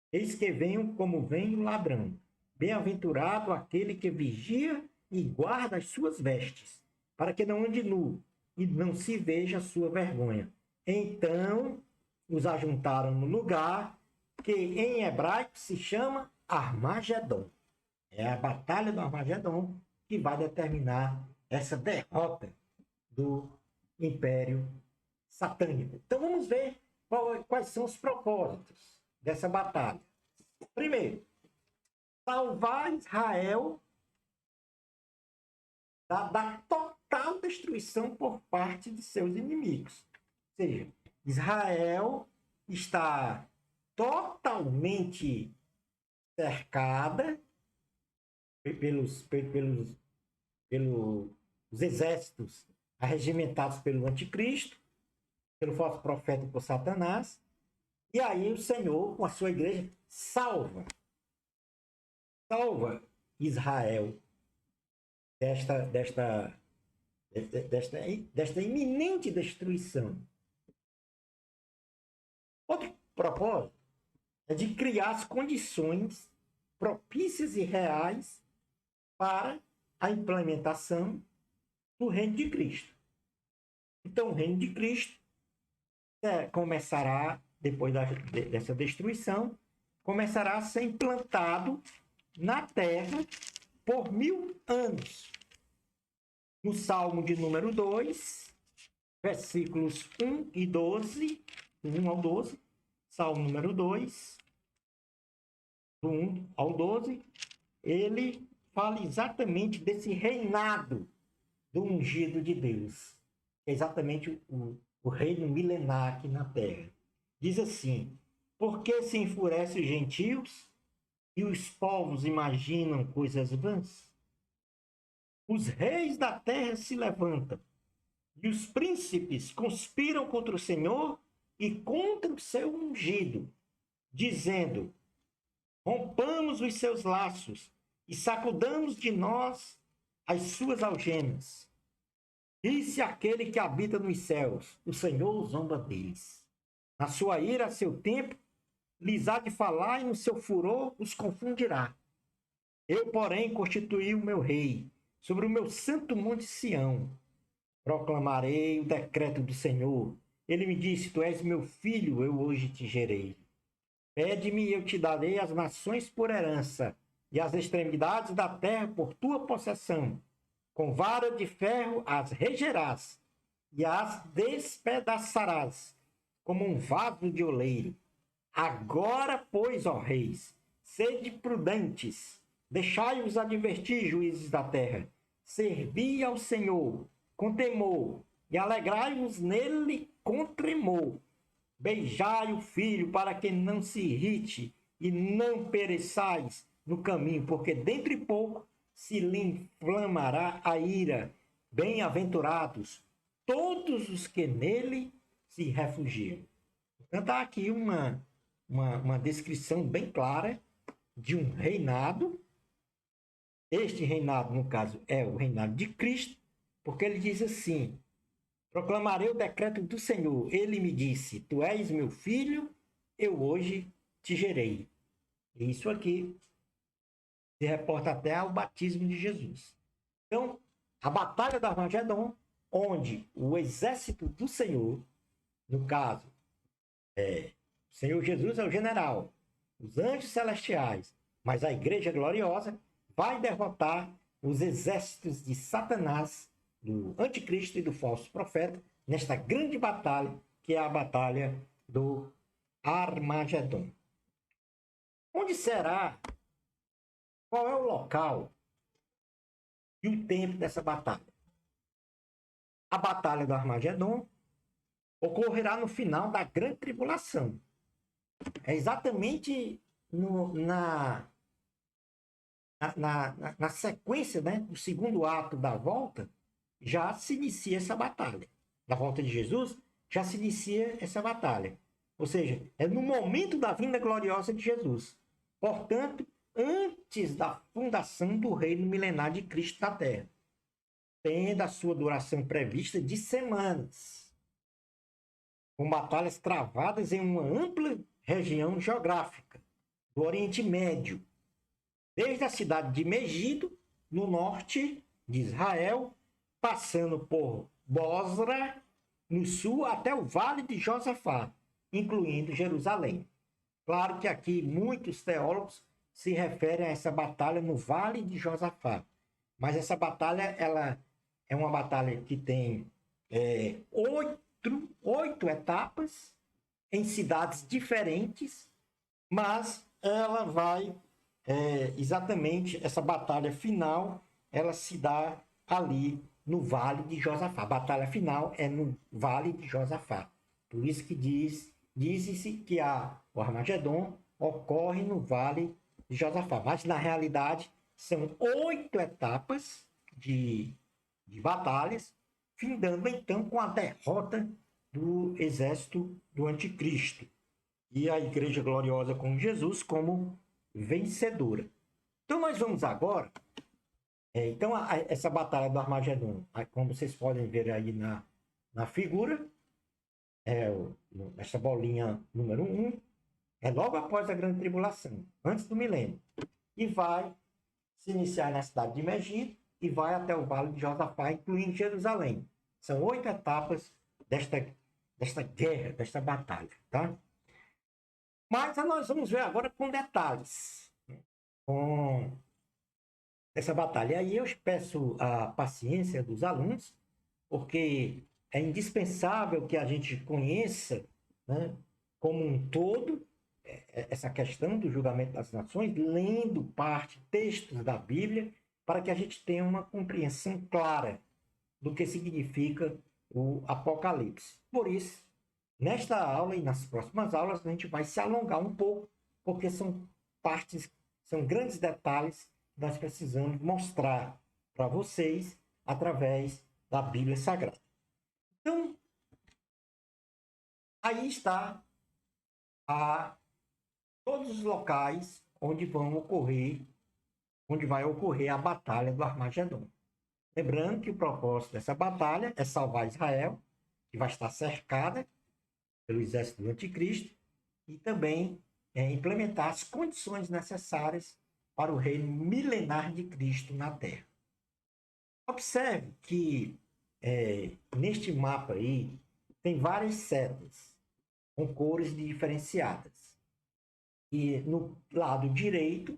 Eis que venham como vem o ladrão. Bem-aventurado aquele que vigia e guarda as suas vestes, para que não ande nu e não se veja a sua vergonha. Então os ajuntaram no lugar que em hebraico se chama Armagedon. É a batalha do Armagedon que vai determinar essa derrota do Império Satânico. Então vamos ver quais são os propósitos dessa batalha. Primeiro, salvar Israel da total destruição por parte de seus inimigos. Ou seja, Israel está totalmente cercada pelos exércitos arregimentados pelo anticristo, pelo falso profeta e por Satanás. E aí o Senhor, com a sua igreja, salva Israel desta iminente destruição. Outro propósito é de criar as condições propícias e reais para a implementação do reino de Cristo. Então, o reino de Cristo começará, depois dessa destruição, começará a ser implantado na terra por 1000 anos. No Salmo de número 2, versículos 1 e 12, do 1 ao 12, Salmo número 2, do 1 ao 12, ele fala exatamente desse reinado do ungido de Deus. É exatamente o reino milenar aqui na terra. Diz assim: por que se enfurecem os gentios e os povos imaginam coisas vãs? Os reis da terra se levantam e os príncipes conspiram contra o Senhor e contra o seu ungido, dizendo: rompamos os seus laços e sacudamos de nós as suas algemas. Disse aquele que habita nos céus: o Senhor zomba deles. Na sua ira, a seu tempo, lhes há de falar, e no seu furor os confundirá. Eu, porém, constituí o meu rei sobre o meu santo monte Sião. Proclamarei o decreto do Senhor. Ele me disse: tu és meu filho, eu hoje te gerei. Pede-me e eu te darei as nações por herança, e as extremidades da terra por tua possessão. Com vara de ferro as regerás, e as despedaçarás, como um vaso de oleiro. Agora, pois, ó reis, Sede prudentes, deixai-vos advertir, juízes da terra. Servi ao Senhor com temor e alegrai-vos nele com tremor. Beijai o filho para que não se irrite e não pereçais no caminho, porque dentro de pouco se lhe inflamará a ira. Bem-aventurados todos os que nele se refugiam. Então está aqui uma descrição bem clara de um reinado. Este reinado, no caso, é o reinado de Cristo, porque ele diz assim: proclamarei o decreto do Senhor. Ele me disse: tu és meu filho, eu hoje te gerei. E isso aqui se reporta até ao batismo de Jesus. Então, a batalha do Armagedon, onde o exército do Senhor, no caso, o Senhor Jesus é o general, os anjos celestiais, mas a igreja gloriosa vai derrotar os exércitos de Satanás, do anticristo e do falso profeta, nesta grande batalha, que é a batalha do Armagedon. Onde será? Qual é o local e o tempo dessa batalha? A batalha do Armagedon ocorrerá no final da grande tribulação. É exatamente na sequência, né, do segundo ato da volta, já se inicia essa batalha. Da volta de Jesus, já se inicia essa batalha. Ou seja, é no momento da vinda gloriosa de Jesus. Portanto, antes da fundação do reino milenar de Cristo na Terra, tendo a sua duração prevista de semanas, com batalhas travadas em uma ampla região geográfica do Oriente Médio, desde a cidade de Megido, no norte de Israel, passando por Bosra, no sul, até o Vale de Josafá, incluindo Jerusalém. Claro que aqui muitos teólogos se referem a essa batalha no Vale de Josafá. Mas essa batalha ela é uma batalha que tem 8 etapas em cidades diferentes, mas ela vai exatamente, essa batalha final, ela se dá ali no Vale de Josafá. A batalha final é no Vale de Josafá. Por isso que diz-se que o Armagedon ocorre no Vale de Josafá. Mas, na realidade, são 8 etapas de batalhas, findando, então, com a derrota do exército do anticristo. E a igreja gloriosa com Jesus como vencedora. Então, nós vamos agora... essa batalha do Armagedon, como vocês podem ver aí na figura, essa bolinha número 1, é logo após a grande tribulação, antes do milênio. E vai se iniciar na cidade de Megido e vai até o Vale de Josafá, incluindo Jerusalém. São 8 etapas desta guerra, desta batalha, tá? Mas nós vamos ver agora com detalhes, com essa batalha. E aí eu peço a paciência dos alunos, porque é indispensável que a gente conheça, né, como um todo, essa questão do julgamento das nações, lendo textos da Bíblia, para que a gente tenha uma compreensão clara do que significa o Apocalipse. Por isso, nesta aula e nas próximas aulas, a gente vai se alongar um pouco, porque são grandes detalhes que nós precisamos mostrar para vocês através da Bíblia Sagrada. Então, aí está todos os locais onde vai ocorrer a batalha do Armagedon. Lembrando que o propósito dessa batalha é salvar Israel, que vai estar cercada pelo exército do anticristo, e também implementar as condições necessárias para o reino milenar de Cristo na Terra. Observe que neste mapa aí tem várias setas com cores diferenciadas. E no lado direito,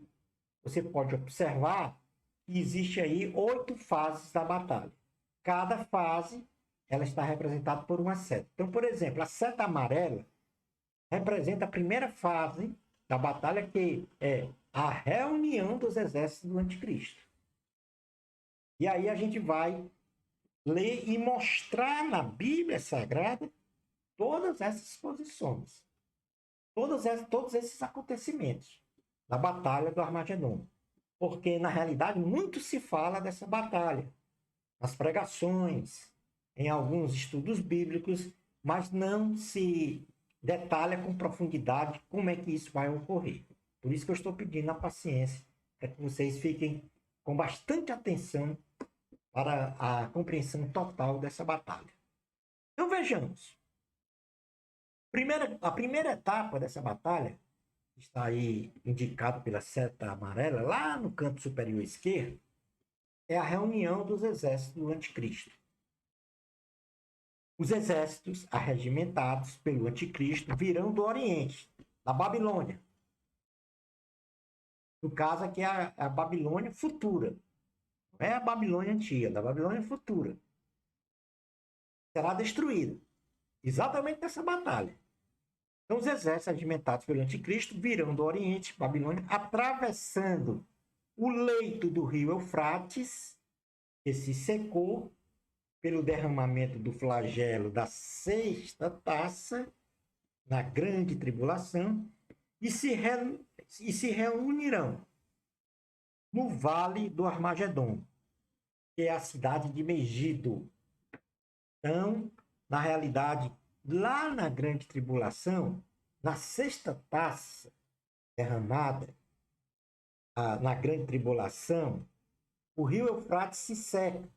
você pode observar que existe aí 8 fases da batalha. Cada fase ela está representada por uma seta. Então, por exemplo, a seta amarela representa a primeira fase da batalha, que é a reunião dos exércitos do anticristo. E aí a gente vai ler e mostrar na Bíblia Sagrada todas essas posições, todos esses acontecimentos da Batalha do Armagedon. Porque, na realidade, muito se fala dessa batalha, nas pregações, em alguns estudos bíblicos, mas não se detalha com profundidade como é que isso vai ocorrer. Por isso que eu estou pedindo a paciência, para que vocês fiquem com bastante atenção para a compreensão total dessa batalha. Então vejamos. A primeira etapa dessa batalha, está aí indicado pela seta amarela, lá no canto superior esquerdo, é a reunião dos exércitos do anticristo. Os exércitos arregimentados pelo anticristo virão do Oriente, da Babilônia. No caso aqui é a Babilônia futura. Não é a Babilônia antiga, da Babilônia futura. Será destruída. Exatamente nessa batalha. Então, os exércitos arregimentados pelo anticristo virão do Oriente, Babilônia, atravessando o leito do rio Eufrates, que se secou pelo derramamento do flagelo da sexta taça, na grande tribulação, e se reunirão no vale do Armagedon, que é a cidade de Megido. Então, na realidade, lá na grande tribulação, na sexta taça derramada, na grande tribulação, o rio Eufrates se seca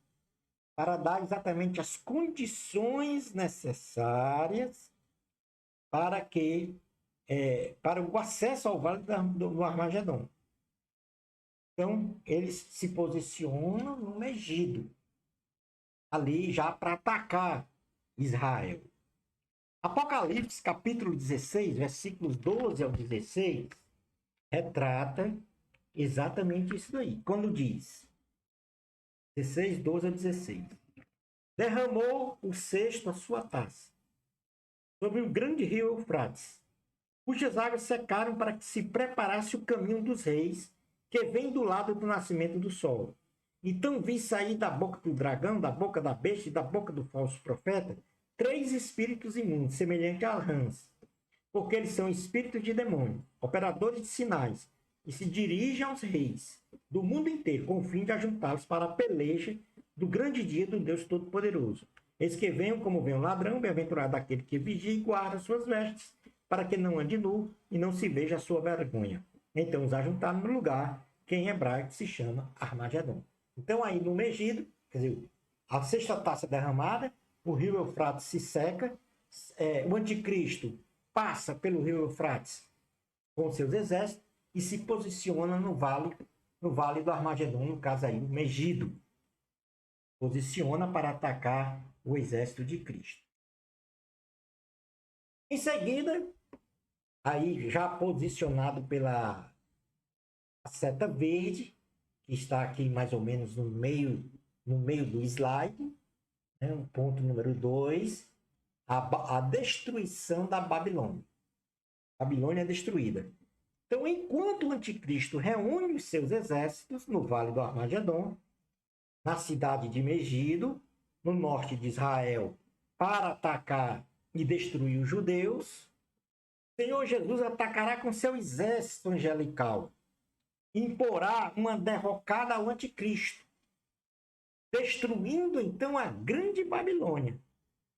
para dar exatamente as condições necessárias para para o acesso ao vale do Armagedon. Então, eles se posicionam no Megido, ali já para atacar Israel. Apocalipse, capítulo 16, versículos 12 ao 16, retrata exatamente isso daí. Quando diz, 16, 12 a 16, derramou o sexto a sua taça sobre o grande rio Eufrates, cujas águas secaram para que se preparasse o caminho dos reis, que vem do lado do nascimento do sol. Então vi sair da boca do dragão, da boca da besta e da boca do falso profeta, 3 espíritos imundos, semelhantes a rãs, porque eles são espíritos de demônio, operadores de sinais, e se dirigem aos reis do mundo inteiro, com o fim de ajuntá-los para a peleja do grande dia do Deus Todo-Poderoso. Eis que venham como vem um ladrão, bem-aventurado aquele que vigia e guarda suas vestes, para que não ande nu e não se veja a sua vergonha. Então os ajuntaram no lugar que em hebraico se chama Armagedon. Então aí no Megido, quer dizer, a sexta taça derramada, o rio Eufrates se seca, o anticristo passa pelo rio Eufrates com seus exércitos e se posiciona no vale do Armagedon, no caso aí, o Megido. Posiciona para atacar o exército de Cristo. Em seguida, aí já posicionado pela seta verde, que está aqui mais ou menos no meio do slide, né, o ponto número 2, a destruição da Babilônia. A Babilônia é destruída. Então, enquanto o anticristo reúne os seus exércitos no Vale do Armagedon, na cidade de Megido, no norte de Israel, para atacar e destruir os judeus, o Senhor Jesus atacará com seu exército angelical, imporá uma derrocada ao anticristo, destruindo então a grande Babilônia,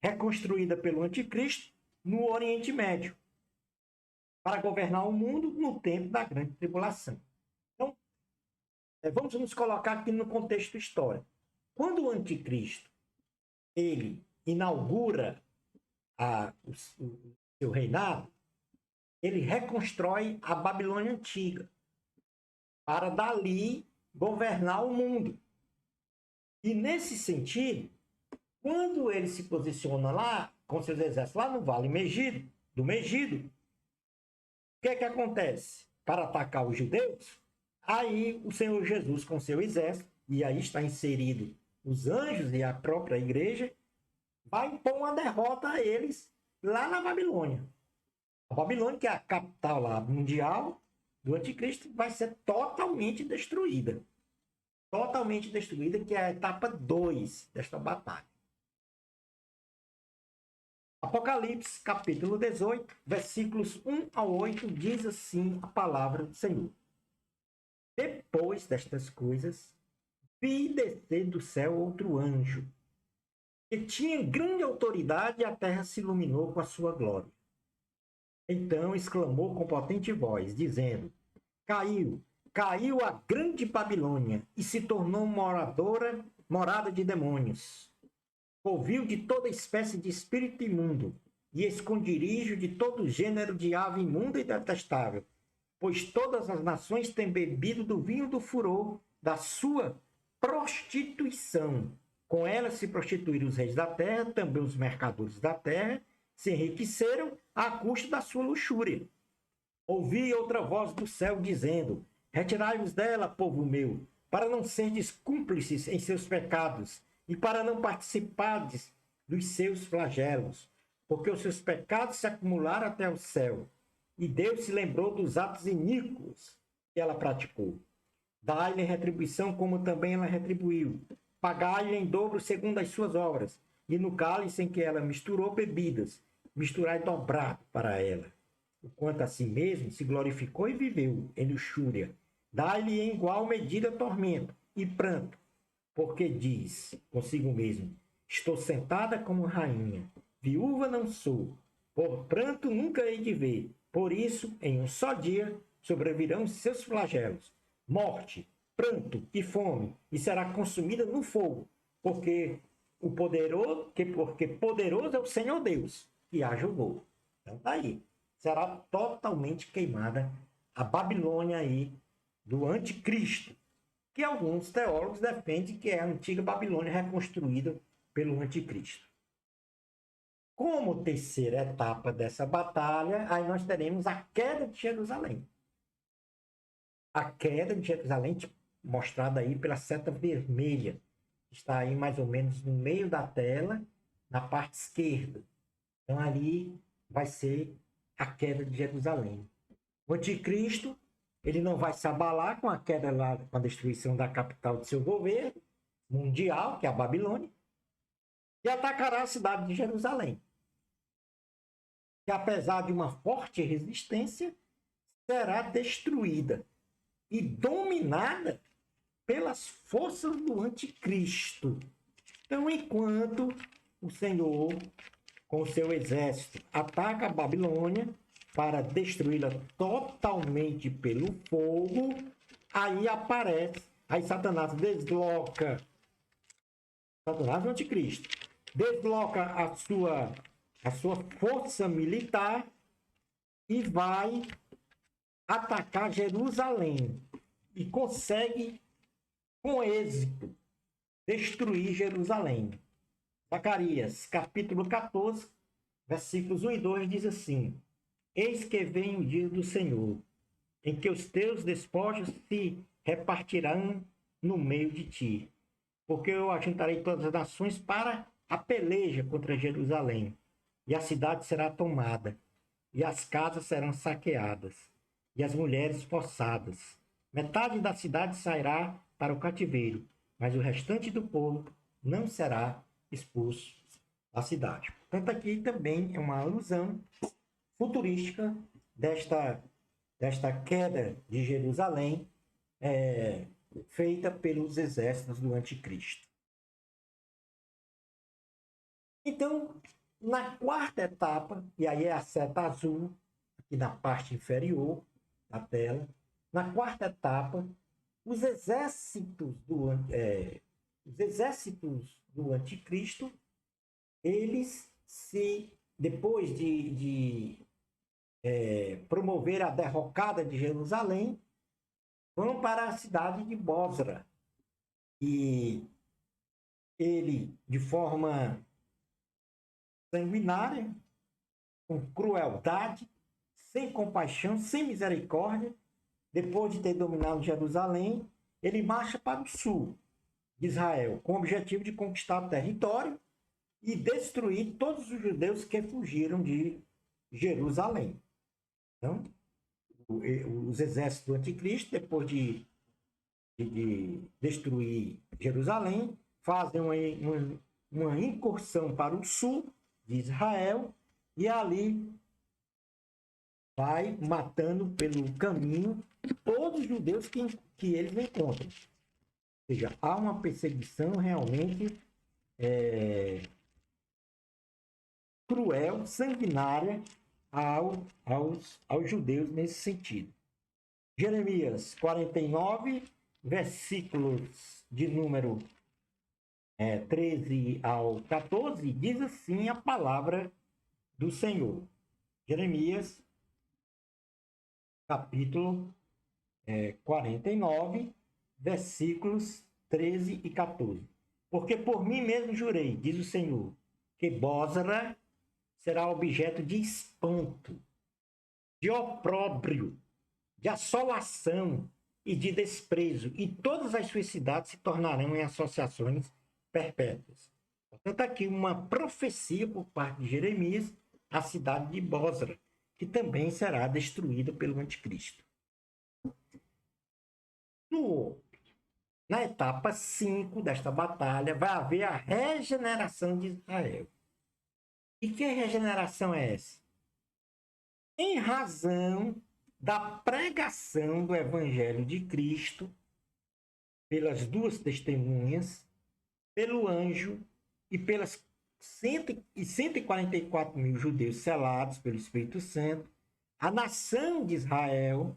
reconstruída pelo anticristo no Oriente Médio, para governar o mundo no tempo da grande tribulação. Então, vamos nos colocar aqui no contexto histórico. Quando o anticristo ele inaugura o seu reinado, ele reconstrói a Babilônia antiga para dali governar o mundo. E nesse sentido, quando ele se posiciona lá com seus exércitos lá no Vale do Megido, o que é que acontece? Para atacar os judeus, aí o Senhor Jesus com seu exército, e aí está inserido os anjos e a própria igreja, vai impor uma derrota a eles lá na Babilônia. A Babilônia, que é a capital lá mundial, do anticristo vai ser totalmente destruída. Totalmente destruída, que é a etapa 2 desta batalha. Apocalipse, capítulo 18, versículos 1 ao 8, diz assim a palavra do Senhor. Depois destas coisas, vi descer do céu outro anjo, que tinha grande autoridade e a terra se iluminou com a sua glória. Então exclamou com potente voz, dizendo, caiu a grande Babilônia e se tornou morada de demônios. Ouviu de toda espécie de espírito imundo e esconderijo de todo gênero de ave imunda e detestável, pois todas as nações têm bebido do vinho do furor da sua prostituição. Com ela se prostituíram os reis da terra, também os mercadores da terra, se enriqueceram à custa da sua luxúria. Ouvi outra voz do céu dizendo, retirai-vos dela, povo meu, para não serdes cúmplices em seus pecados e para não participardes dos seus flagelos, porque os seus pecados se acumularam até o céu, e Deus se lembrou dos atos iníquos que ela praticou. Dai-lhe retribuição como também ela retribuiu. Pagai-lhe em dobro segundo as suas obras, e no cálice em que ela misturou bebidas, misturai dobrado para ela. Quanto a si mesmo, se glorificou e viveu em luxúria. Dai-lhe em igual medida tormento e pranto, porque diz consigo mesmo, estou sentada como rainha, viúva não sou, por pranto nunca hei de ver. Por isso, em um só dia, sobrevirão seus flagelos, morte, pranto e fome, e será consumida no fogo, porque poderoso é o Senhor Deus, que a julgou. Então tá aí. Será totalmente queimada a Babilônia aí do anticristo, que alguns teólogos defendem que é a antiga Babilônia reconstruída pelo anticristo. Como terceira etapa dessa batalha, aí nós teremos a queda de Jerusalém. A queda de Jerusalém, mostrada aí pela seta vermelha, está aí mais ou menos no meio da tela, na parte esquerda. Então ali vai ser a queda de Jerusalém. O anticristo, ele não vai se abalar com a queda lá, com a destruição da capital de seu governo mundial, que é a Babilônia, e atacará a cidade de Jerusalém, que apesar de uma forte resistência, será destruída e dominada pelas forças do anticristo. Então, enquanto o Senhor, com o seu exército, ataca a Babilônia para destruí-la totalmente pelo fogo, aí Satanás desloca, Satanás é o anticristo, desloca a sua força militar e vai atacar Jerusalém e consegue, com êxito, destruir Jerusalém. Zacarias, capítulo 14, versículos 1 e 2 diz assim, eis que vem o dia do Senhor, em que os teus despojos se repartirão no meio de ti, porque eu ajuntarei todas as nações para a peleja contra Jerusalém, e a cidade será tomada, e as casas serão saqueadas, e as mulheres forçadas. Metade da cidade sairá para o cativeiro, mas o restante do povo não será expulso da cidade. Portanto, aqui também é uma alusão futurística desta queda de Jerusalém, feita pelos exércitos do anticristo. Então, na quarta etapa, e aí é a seta azul, aqui na parte inferior da tela, na quarta etapa, os exércitos do anticristo, eles depois de promover a derrocada de Jerusalém, vão para a cidade de Bosra. E ele, de forma sanguinária, com crueldade, sem compaixão, sem misericórdia, depois de ter dominado Jerusalém, ele marcha para o sul de Israel, com o objetivo de conquistar o território e destruir todos os judeus que fugiram de Jerusalém. Então, os exércitos do anticristo, depois de destruir Jerusalém, fazem uma incursão para o sul de Israel e ali vai matando pelo caminho todos os judeus que eles encontram. Ou seja, há uma perseguição realmente cruel, sanguinária aos judeus nesse sentido. Jeremias 49, versículos de número 13 ao 14, diz assim a palavra do Senhor. Jeremias, capítulo 49, versículos 13 e 14. Porque por mim mesmo jurei, diz o Senhor, que Bósra será objeto de espanto, de opróbrio, de assolação e de desprezo, e todas as suas cidades se tornarão em associações perpétuas. Portanto, aqui uma profecia por parte de Jeremias, a cidade de Bósra, que também será destruída pelo anticristo. Na etapa 5 desta batalha, vai haver a regeneração de Israel. E que regeneração é essa? Em razão da pregação do Evangelho de Cristo pelas duas testemunhas, pelo anjo e pelas 144 mil judeus selados pelo Espírito Santo, a nação de Israel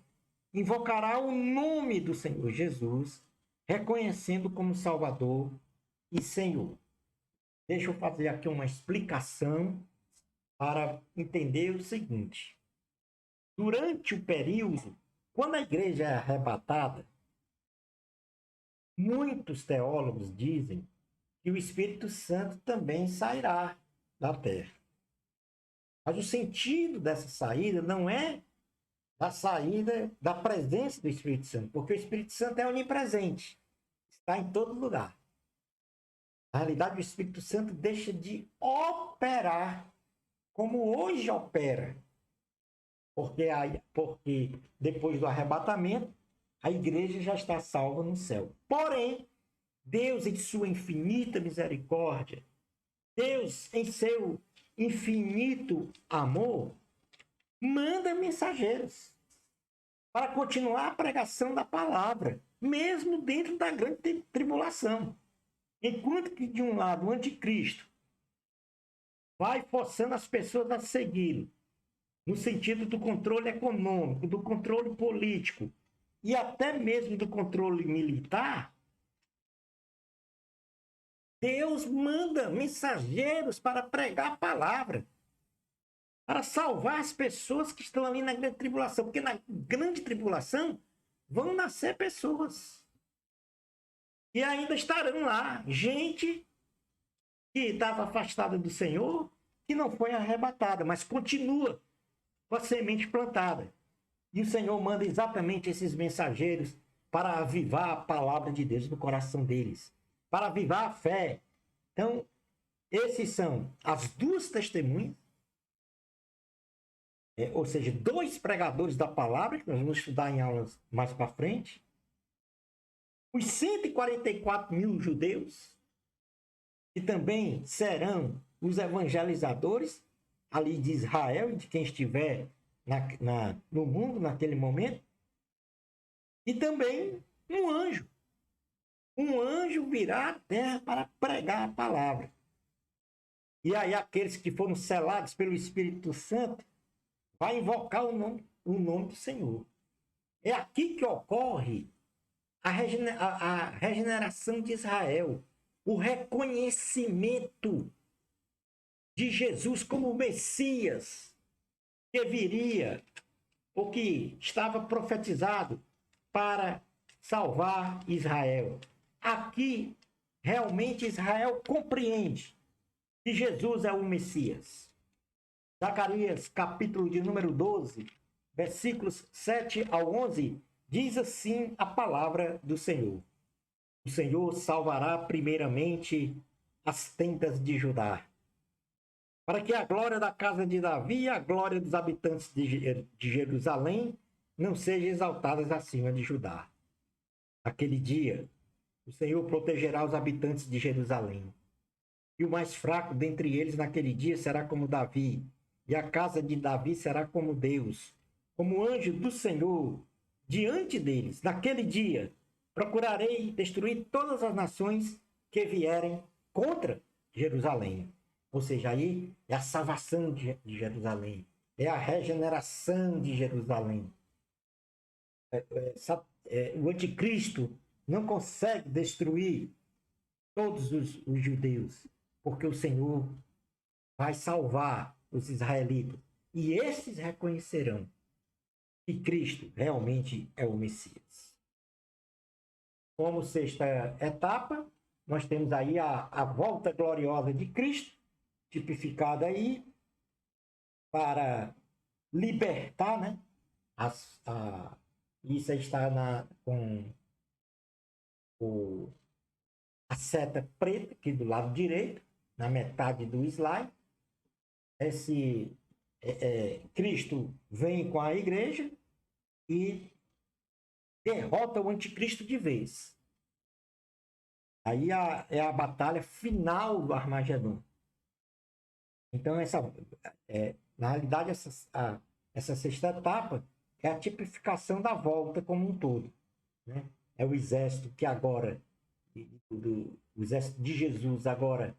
invocará o nome do Senhor Jesus, reconhecendo como Salvador e Senhor. Deixa eu fazer aqui uma explicação para entender o seguinte. Durante o período, quando a igreja é arrebatada, muitos teólogos dizem que o Espírito Santo também sairá da terra. Mas o sentido dessa saída não é a saída da presença do Espírito Santo, porque o Espírito Santo é onipresente, está em todo lugar. Na realidade, o Espírito Santo deixa de operar como hoje opera, porque depois do arrebatamento, a igreja já está salva no céu. Porém, Deus, em sua infinita misericórdia, Deus, em seu infinito amor, manda mensageiros para continuar a pregação da palavra, mesmo dentro da grande tribulação. Enquanto que, de um lado, o anticristo vai forçando as pessoas a segui-lo, no sentido do controle econômico, do controle político e até mesmo do controle militar, Deus manda mensageiros para pregar a palavra, para salvar as pessoas que estão ali na grande tribulação, porque na grande tribulação vão nascer pessoas e ainda estarão lá, gente que estava afastada do Senhor, que não foi arrebatada, mas continua com a semente plantada. E o Senhor manda exatamente esses mensageiros para avivar a palavra de Deus no coração deles, para avivar a fé. Então, esses são as duas testemunhas, ou seja, dois pregadores da palavra, que nós vamos estudar em aulas mais para frente, os 144 mil judeus, que também serão os evangelizadores ali de Israel e de quem estiver no mundo naquele momento, e também um anjo. Um anjo virá à terra para pregar a palavra. E aí aqueles que foram selados pelo Espírito Santo vai invocar o nome do Senhor. É aqui que ocorre a regeneração de Israel, o reconhecimento de Jesus como o Messias que viria, ou que estava profetizado para salvar Israel. Aqui, realmente, Israel compreende que Jesus é o Messias. Zacarias, capítulo de número 12, versículos 7 ao 11, diz assim a palavra do Senhor. O Senhor salvará primeiramente as tendas de Judá, para que a glória da casa de Davi e a glória dos habitantes de Jerusalém não sejam exaltadas acima de Judá. Aquele dia, o Senhor protegerá os habitantes de Jerusalém. E o mais fraco dentre eles naquele dia será como Davi, e a casa de Davi será como Deus, como o anjo do Senhor diante deles. Naquele dia, procurarei destruir todas as nações que vierem contra Jerusalém. Ou seja, aí é a salvação de Jerusalém, é a regeneração de Jerusalém. O anticristo não consegue destruir todos os judeus, porque o Senhor vai salvar os israelitas. E esses reconhecerão que Cristo realmente é o Messias. Como sexta etapa, nós temos aí a volta gloriosa de Cristo, tipificada aí para libertar, né? Isso está com a seta preta aqui do lado direito, na metade do slide. Cristo vem com a igreja e derrota o anticristo de vez. Aí é a batalha final do Armagedon. Então, na realidade, essa sexta etapa é a tipificação da volta como um todo. Né? É o exército que agora, o exército de Jesus agora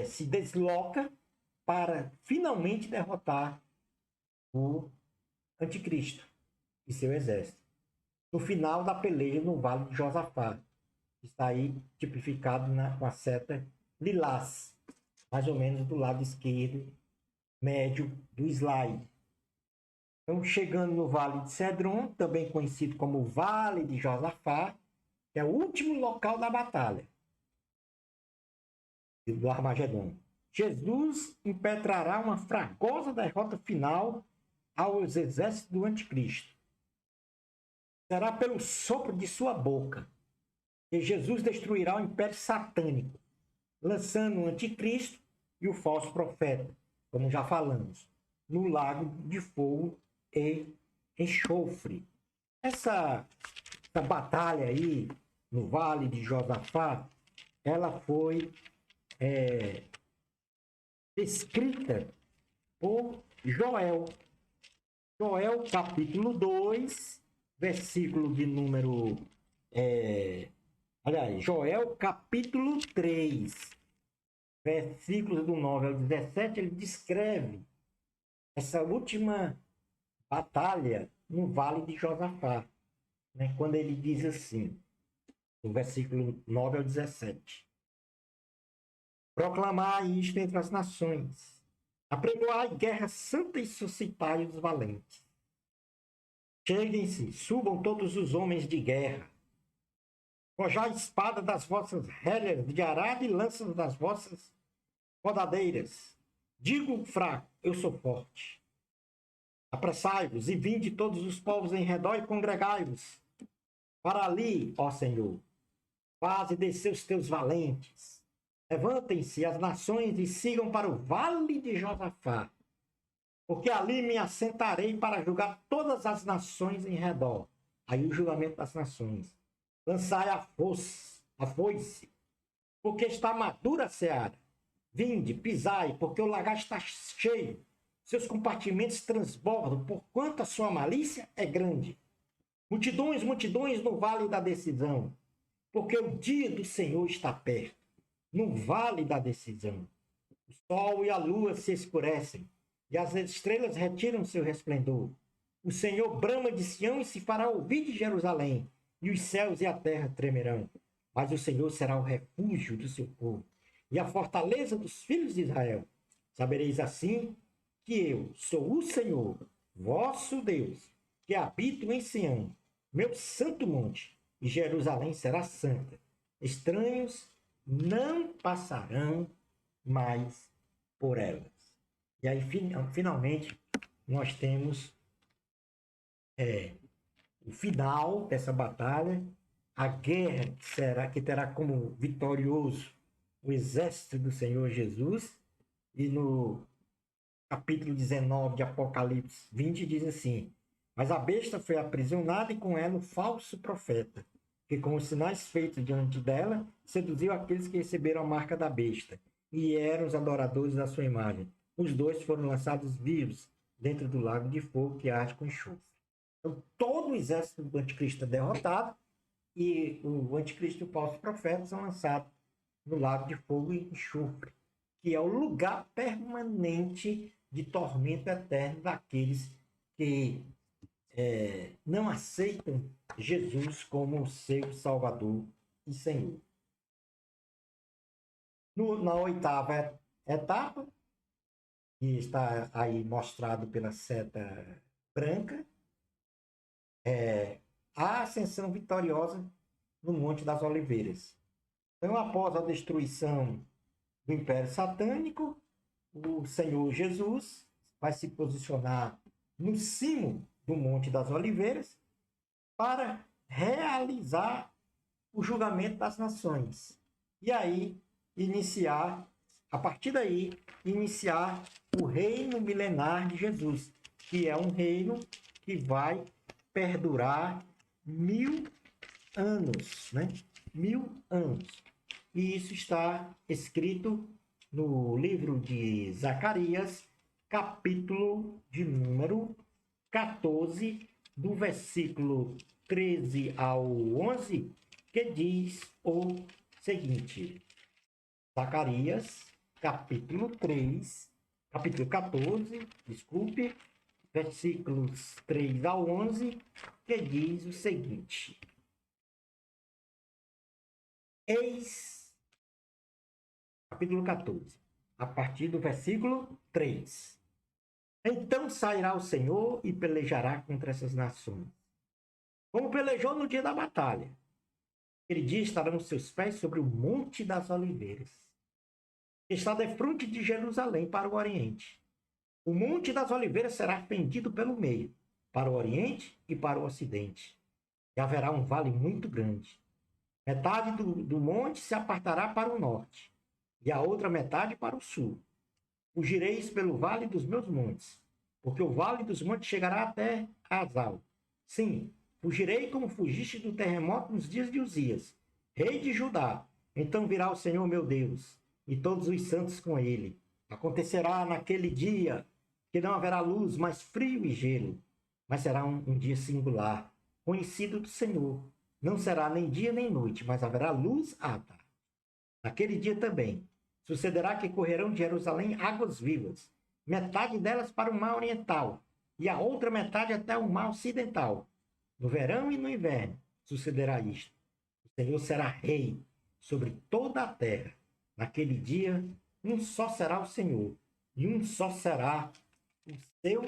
se desloca para finalmente derrotar o anticristo e seu exército. No final da peleja no Vale de Josafá, está aí tipificado com a seta lilás, mais ou menos do lado esquerdo, médio do slide. Então, chegando no Vale de Cedron, também conhecido como Vale de Josafá, que é o último local da batalha do Armagedon. Jesus impetrará uma fragosa derrota final aos exércitos do anticristo. Será pelo sopro de sua boca que Jesus destruirá o império satânico, lançando o anticristo e o falso profeta, como já falamos, no lago de fogo e enxofre. Essa batalha aí no Vale de Josafá, ela foi descrita por Joel. Joel, capítulo 2, versículo de número... aliás, Joel, capítulo 3, versículos do 9 ao 17, ele descreve essa última batalha no Vale de Josafá, né? Quando ele diz assim, no versículo 9 ao 17: proclamai isto entre as nações, apregoai guerra santa e suscitai os valentes. Cheguem-se, subam todos os homens de guerra, forjai a espada das vossas relhas de arado e lanças das vossas rodadeiras. Digo fraco, eu sou forte. Apressai-vos e vinde todos os povos em redor e congregai-vos para ali, ó Senhor. Faze descer os teus valentes. Levantem-se as nações e sigam para o vale de Josafá, porque ali me assentarei para julgar todas as nações em redor. Aí o julgamento das nações. Lançai a foice, porque está madura a seara. Vinde, pisai, porque o lagar está cheio. Seus compartimentos transbordam, porquanto a sua malícia é grande. Multidões, multidões no vale da decisão, porque o dia do Senhor está perto, no vale da decisão. O sol e a lua se escurecem, e as estrelas retiram seu resplendor. O Senhor brama de Sião e se fará ouvir de Jerusalém, e os céus e a terra tremerão. Mas o Senhor será o refúgio do seu povo, e a fortaleza dos filhos de Israel. Sabereis assim que eu sou o Senhor, vosso Deus, que habito em Sião, meu santo monte, e Jerusalém será santa. Estranhos não passarão mais por elas. E aí, finalmente, nós temos o final dessa batalha, a guerra que terá como vitorioso o exército do Senhor Jesus. E no capítulo 19 de Apocalipse 20 diz assim: Mas a besta foi aprisionada e com ela o falso profeta, que com os sinais feitos diante dela, seduziu aqueles que receberam a marca da besta e eram os adoradores da sua imagem. Os dois foram lançados vivos dentro do lago de fogo que arde com enxofre. Então, todo o exército do anticristo é derrotado e o anticristo e o falso profeta são lançados no lago de fogo e enxofre, que é o lugar permanente de tormento eterno daqueles que não aceitam Jesus como seu Salvador e Senhor. Na oitava etapa, que está aí mostrado pela seta branca, a ascensão vitoriosa no Monte das Oliveiras. Então, após a destruição do Império Satânico, o Senhor Jesus vai se posicionar no cimo do Monte das Oliveiras para realizar o julgamento das nações. E aí, a partir daí, iniciar o reino milenar de Jesus, que é um reino que vai perdurar 1000 anos, né? 1000 anos. E isso está escrito no livro de Zacarias, capítulo de número 14, do versículo 13 ao 11, que diz o seguinte. Zacarias, capítulo 14, desculpe, versículos 3 ao 11, que diz o seguinte. Eis, capítulo 14, a partir do versículo 3. Então sairá o Senhor e pelejará contra essas nações, como pelejou no dia da batalha. Aquele dia estarão seus pés sobre o Monte das Oliveiras, que está defronte de Jerusalém para o Oriente. O Monte das Oliveiras será fendido pelo meio, para o Oriente e para o Ocidente. E haverá um vale muito grande. Metade do monte se apartará para o norte, e a outra metade para o sul. Fugireis pelo vale dos meus montes, porque o vale dos montes chegará até Azal. Sim, fugirei como fugiste do terremoto nos dias de Uzias, rei de Judá. Então virá o Senhor meu Deus, e todos os santos com ele. Acontecerá naquele dia que não haverá luz, mas frio e gelo. Mas será um dia singular, conhecido do Senhor. Não será nem dia nem noite, mas haverá luz à tarde. Naquele dia também sucederá que correrão de Jerusalém águas vivas, metade delas para o mar oriental, e a outra metade até o mar ocidental. No verão e no inverno sucederá isto. O Senhor será rei sobre toda a terra. Naquele dia, um só será o Senhor, e um só será o seu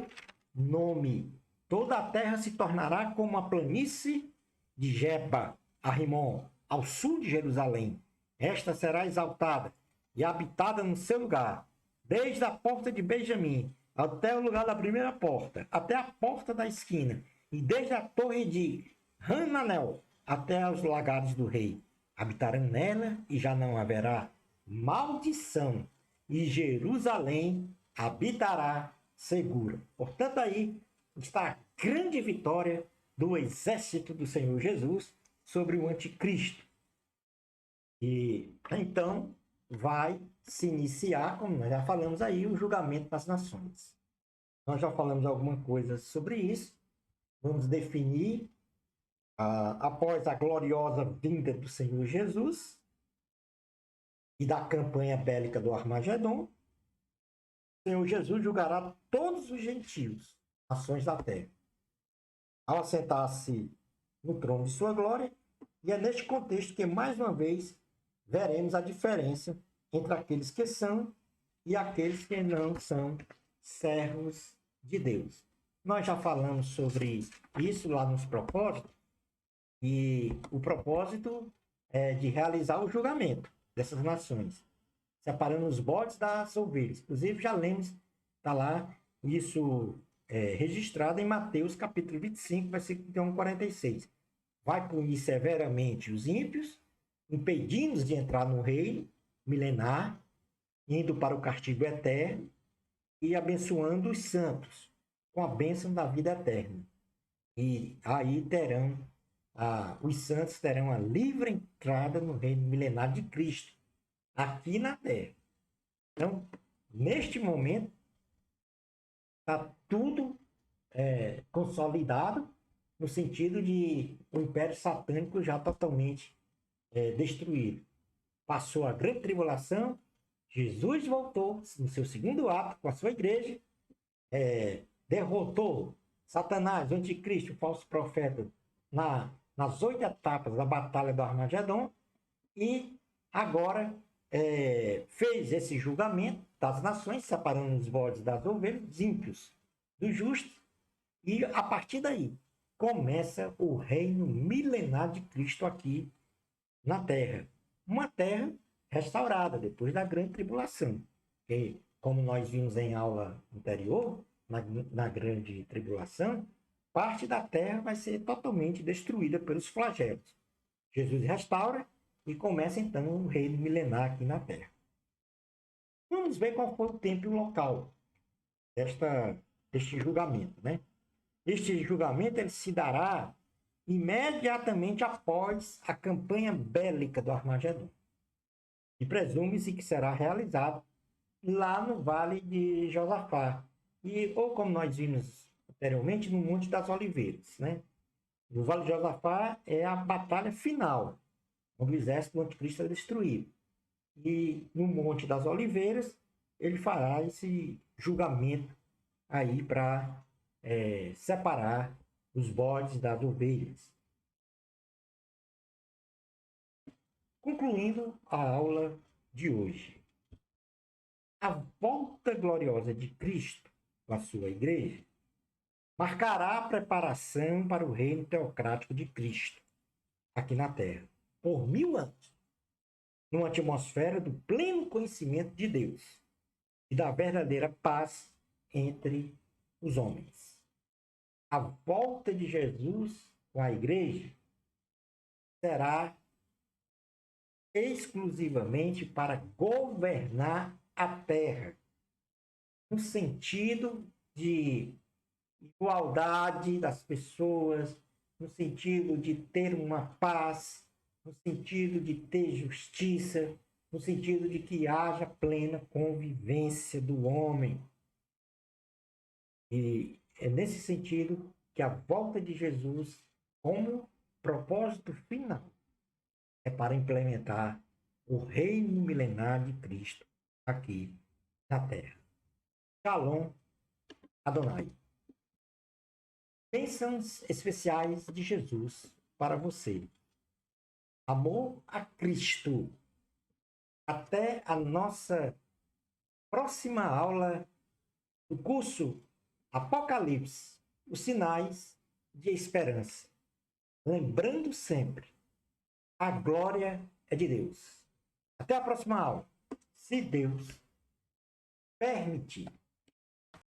nome. Toda a terra se tornará como a planície de Geba, a Rimon, ao sul de Jerusalém. Esta será exaltada e habitada no seu lugar, desde a porta de Benjamim até o lugar da primeira porta, até a porta da esquina, e desde a torre de Hananel até os lagares do rei. Habitarão nela e já não haverá maldição, e Jerusalém habitará segura. Portanto, aí está a grande vitória do exército do Senhor Jesus sobre o anticristo. E então vai se iniciar, como nós já falamos aí, o julgamento das nações. Nós já falamos alguma coisa sobre isso. Vamos definir, após a gloriosa vinda do Senhor Jesus e da campanha bélica do Armagedon, o Senhor Jesus julgará todos os gentios, nações da terra, ao assentar-se no trono de sua glória. E é neste contexto que, mais uma vez, veremos a diferença entre aqueles que são e aqueles que não são servos de Deus. Nós já falamos sobre isso lá nos propósitos, e o propósito é de realizar o julgamento dessas nações, separando os bodes das ovelhas. Inclusive, já lemos, está lá isso registrado em Mateus capítulo 25, versículo 31 a 46. Vai punir severamente os ímpios, impedindo-os de entrar no reino milenar, indo para o castigo eterno, e abençoando os santos com a bênção da vida eterna. E aí os santos terão a livre entrada no reino milenar de Cristo, aqui na Terra. Então, neste momento, está tudo consolidado, no sentido de o Império Satânico já totalmente destruído. Passou a grande tribulação, Jesus voltou no seu segundo ato com a sua igreja, derrotou Satanás, o anticristo, o falso profeta, nas 8 etapas da batalha do Armagedon, e agora fez esse julgamento das nações, separando os bodes das ovelhas, os ímpios dos justos, e a partir daí começa o reino milenar de Cristo aqui na Terra. Uma terra restaurada depois da grande tribulação. Que, como nós vimos em aula anterior, na grande tribulação, parte da terra vai ser totalmente destruída pelos flagelos. Jesus restaura e começa então o reino milenar aqui na terra. Vamos ver qual foi o tempo e o local deste julgamento, né? Este julgamento ele se dará imediatamente após a campanha bélica do Armagedon. E presume-se que será realizado lá no Vale de Josafá, ou como nós vimos anteriormente, no Monte das Oliveiras, né? No Vale de Josafá é a batalha final, onde o exército do anticristo é destruído. E no Monte das Oliveiras, ele fará esse julgamento aí para separar os bodes das ovelhas. Concluindo a aula de hoje. A volta gloriosa de Cristo com a sua igreja marcará a preparação para o reino teocrático de Cristo aqui na Terra, por 1000 anos, numa atmosfera do pleno conhecimento de Deus e da verdadeira paz entre os homens. A volta de Jesus com a igreja será exclusivamente para governar a terra, no sentido de igualdade das pessoas, no sentido de ter uma paz, no sentido de ter justiça, no sentido de que haja plena convivência do homem. E é nesse sentido que a volta de Jesus, como propósito final, é para implementar o reino milenar de Cristo aqui na Terra. Shalom Adonai. Bênçãos especiais de Jesus para você. Amor a Cristo. Até a nossa próxima aula do curso Apocalipse, os sinais de esperança. Lembrando sempre, a glória é de Deus. Até a próxima aula, se Deus permitir.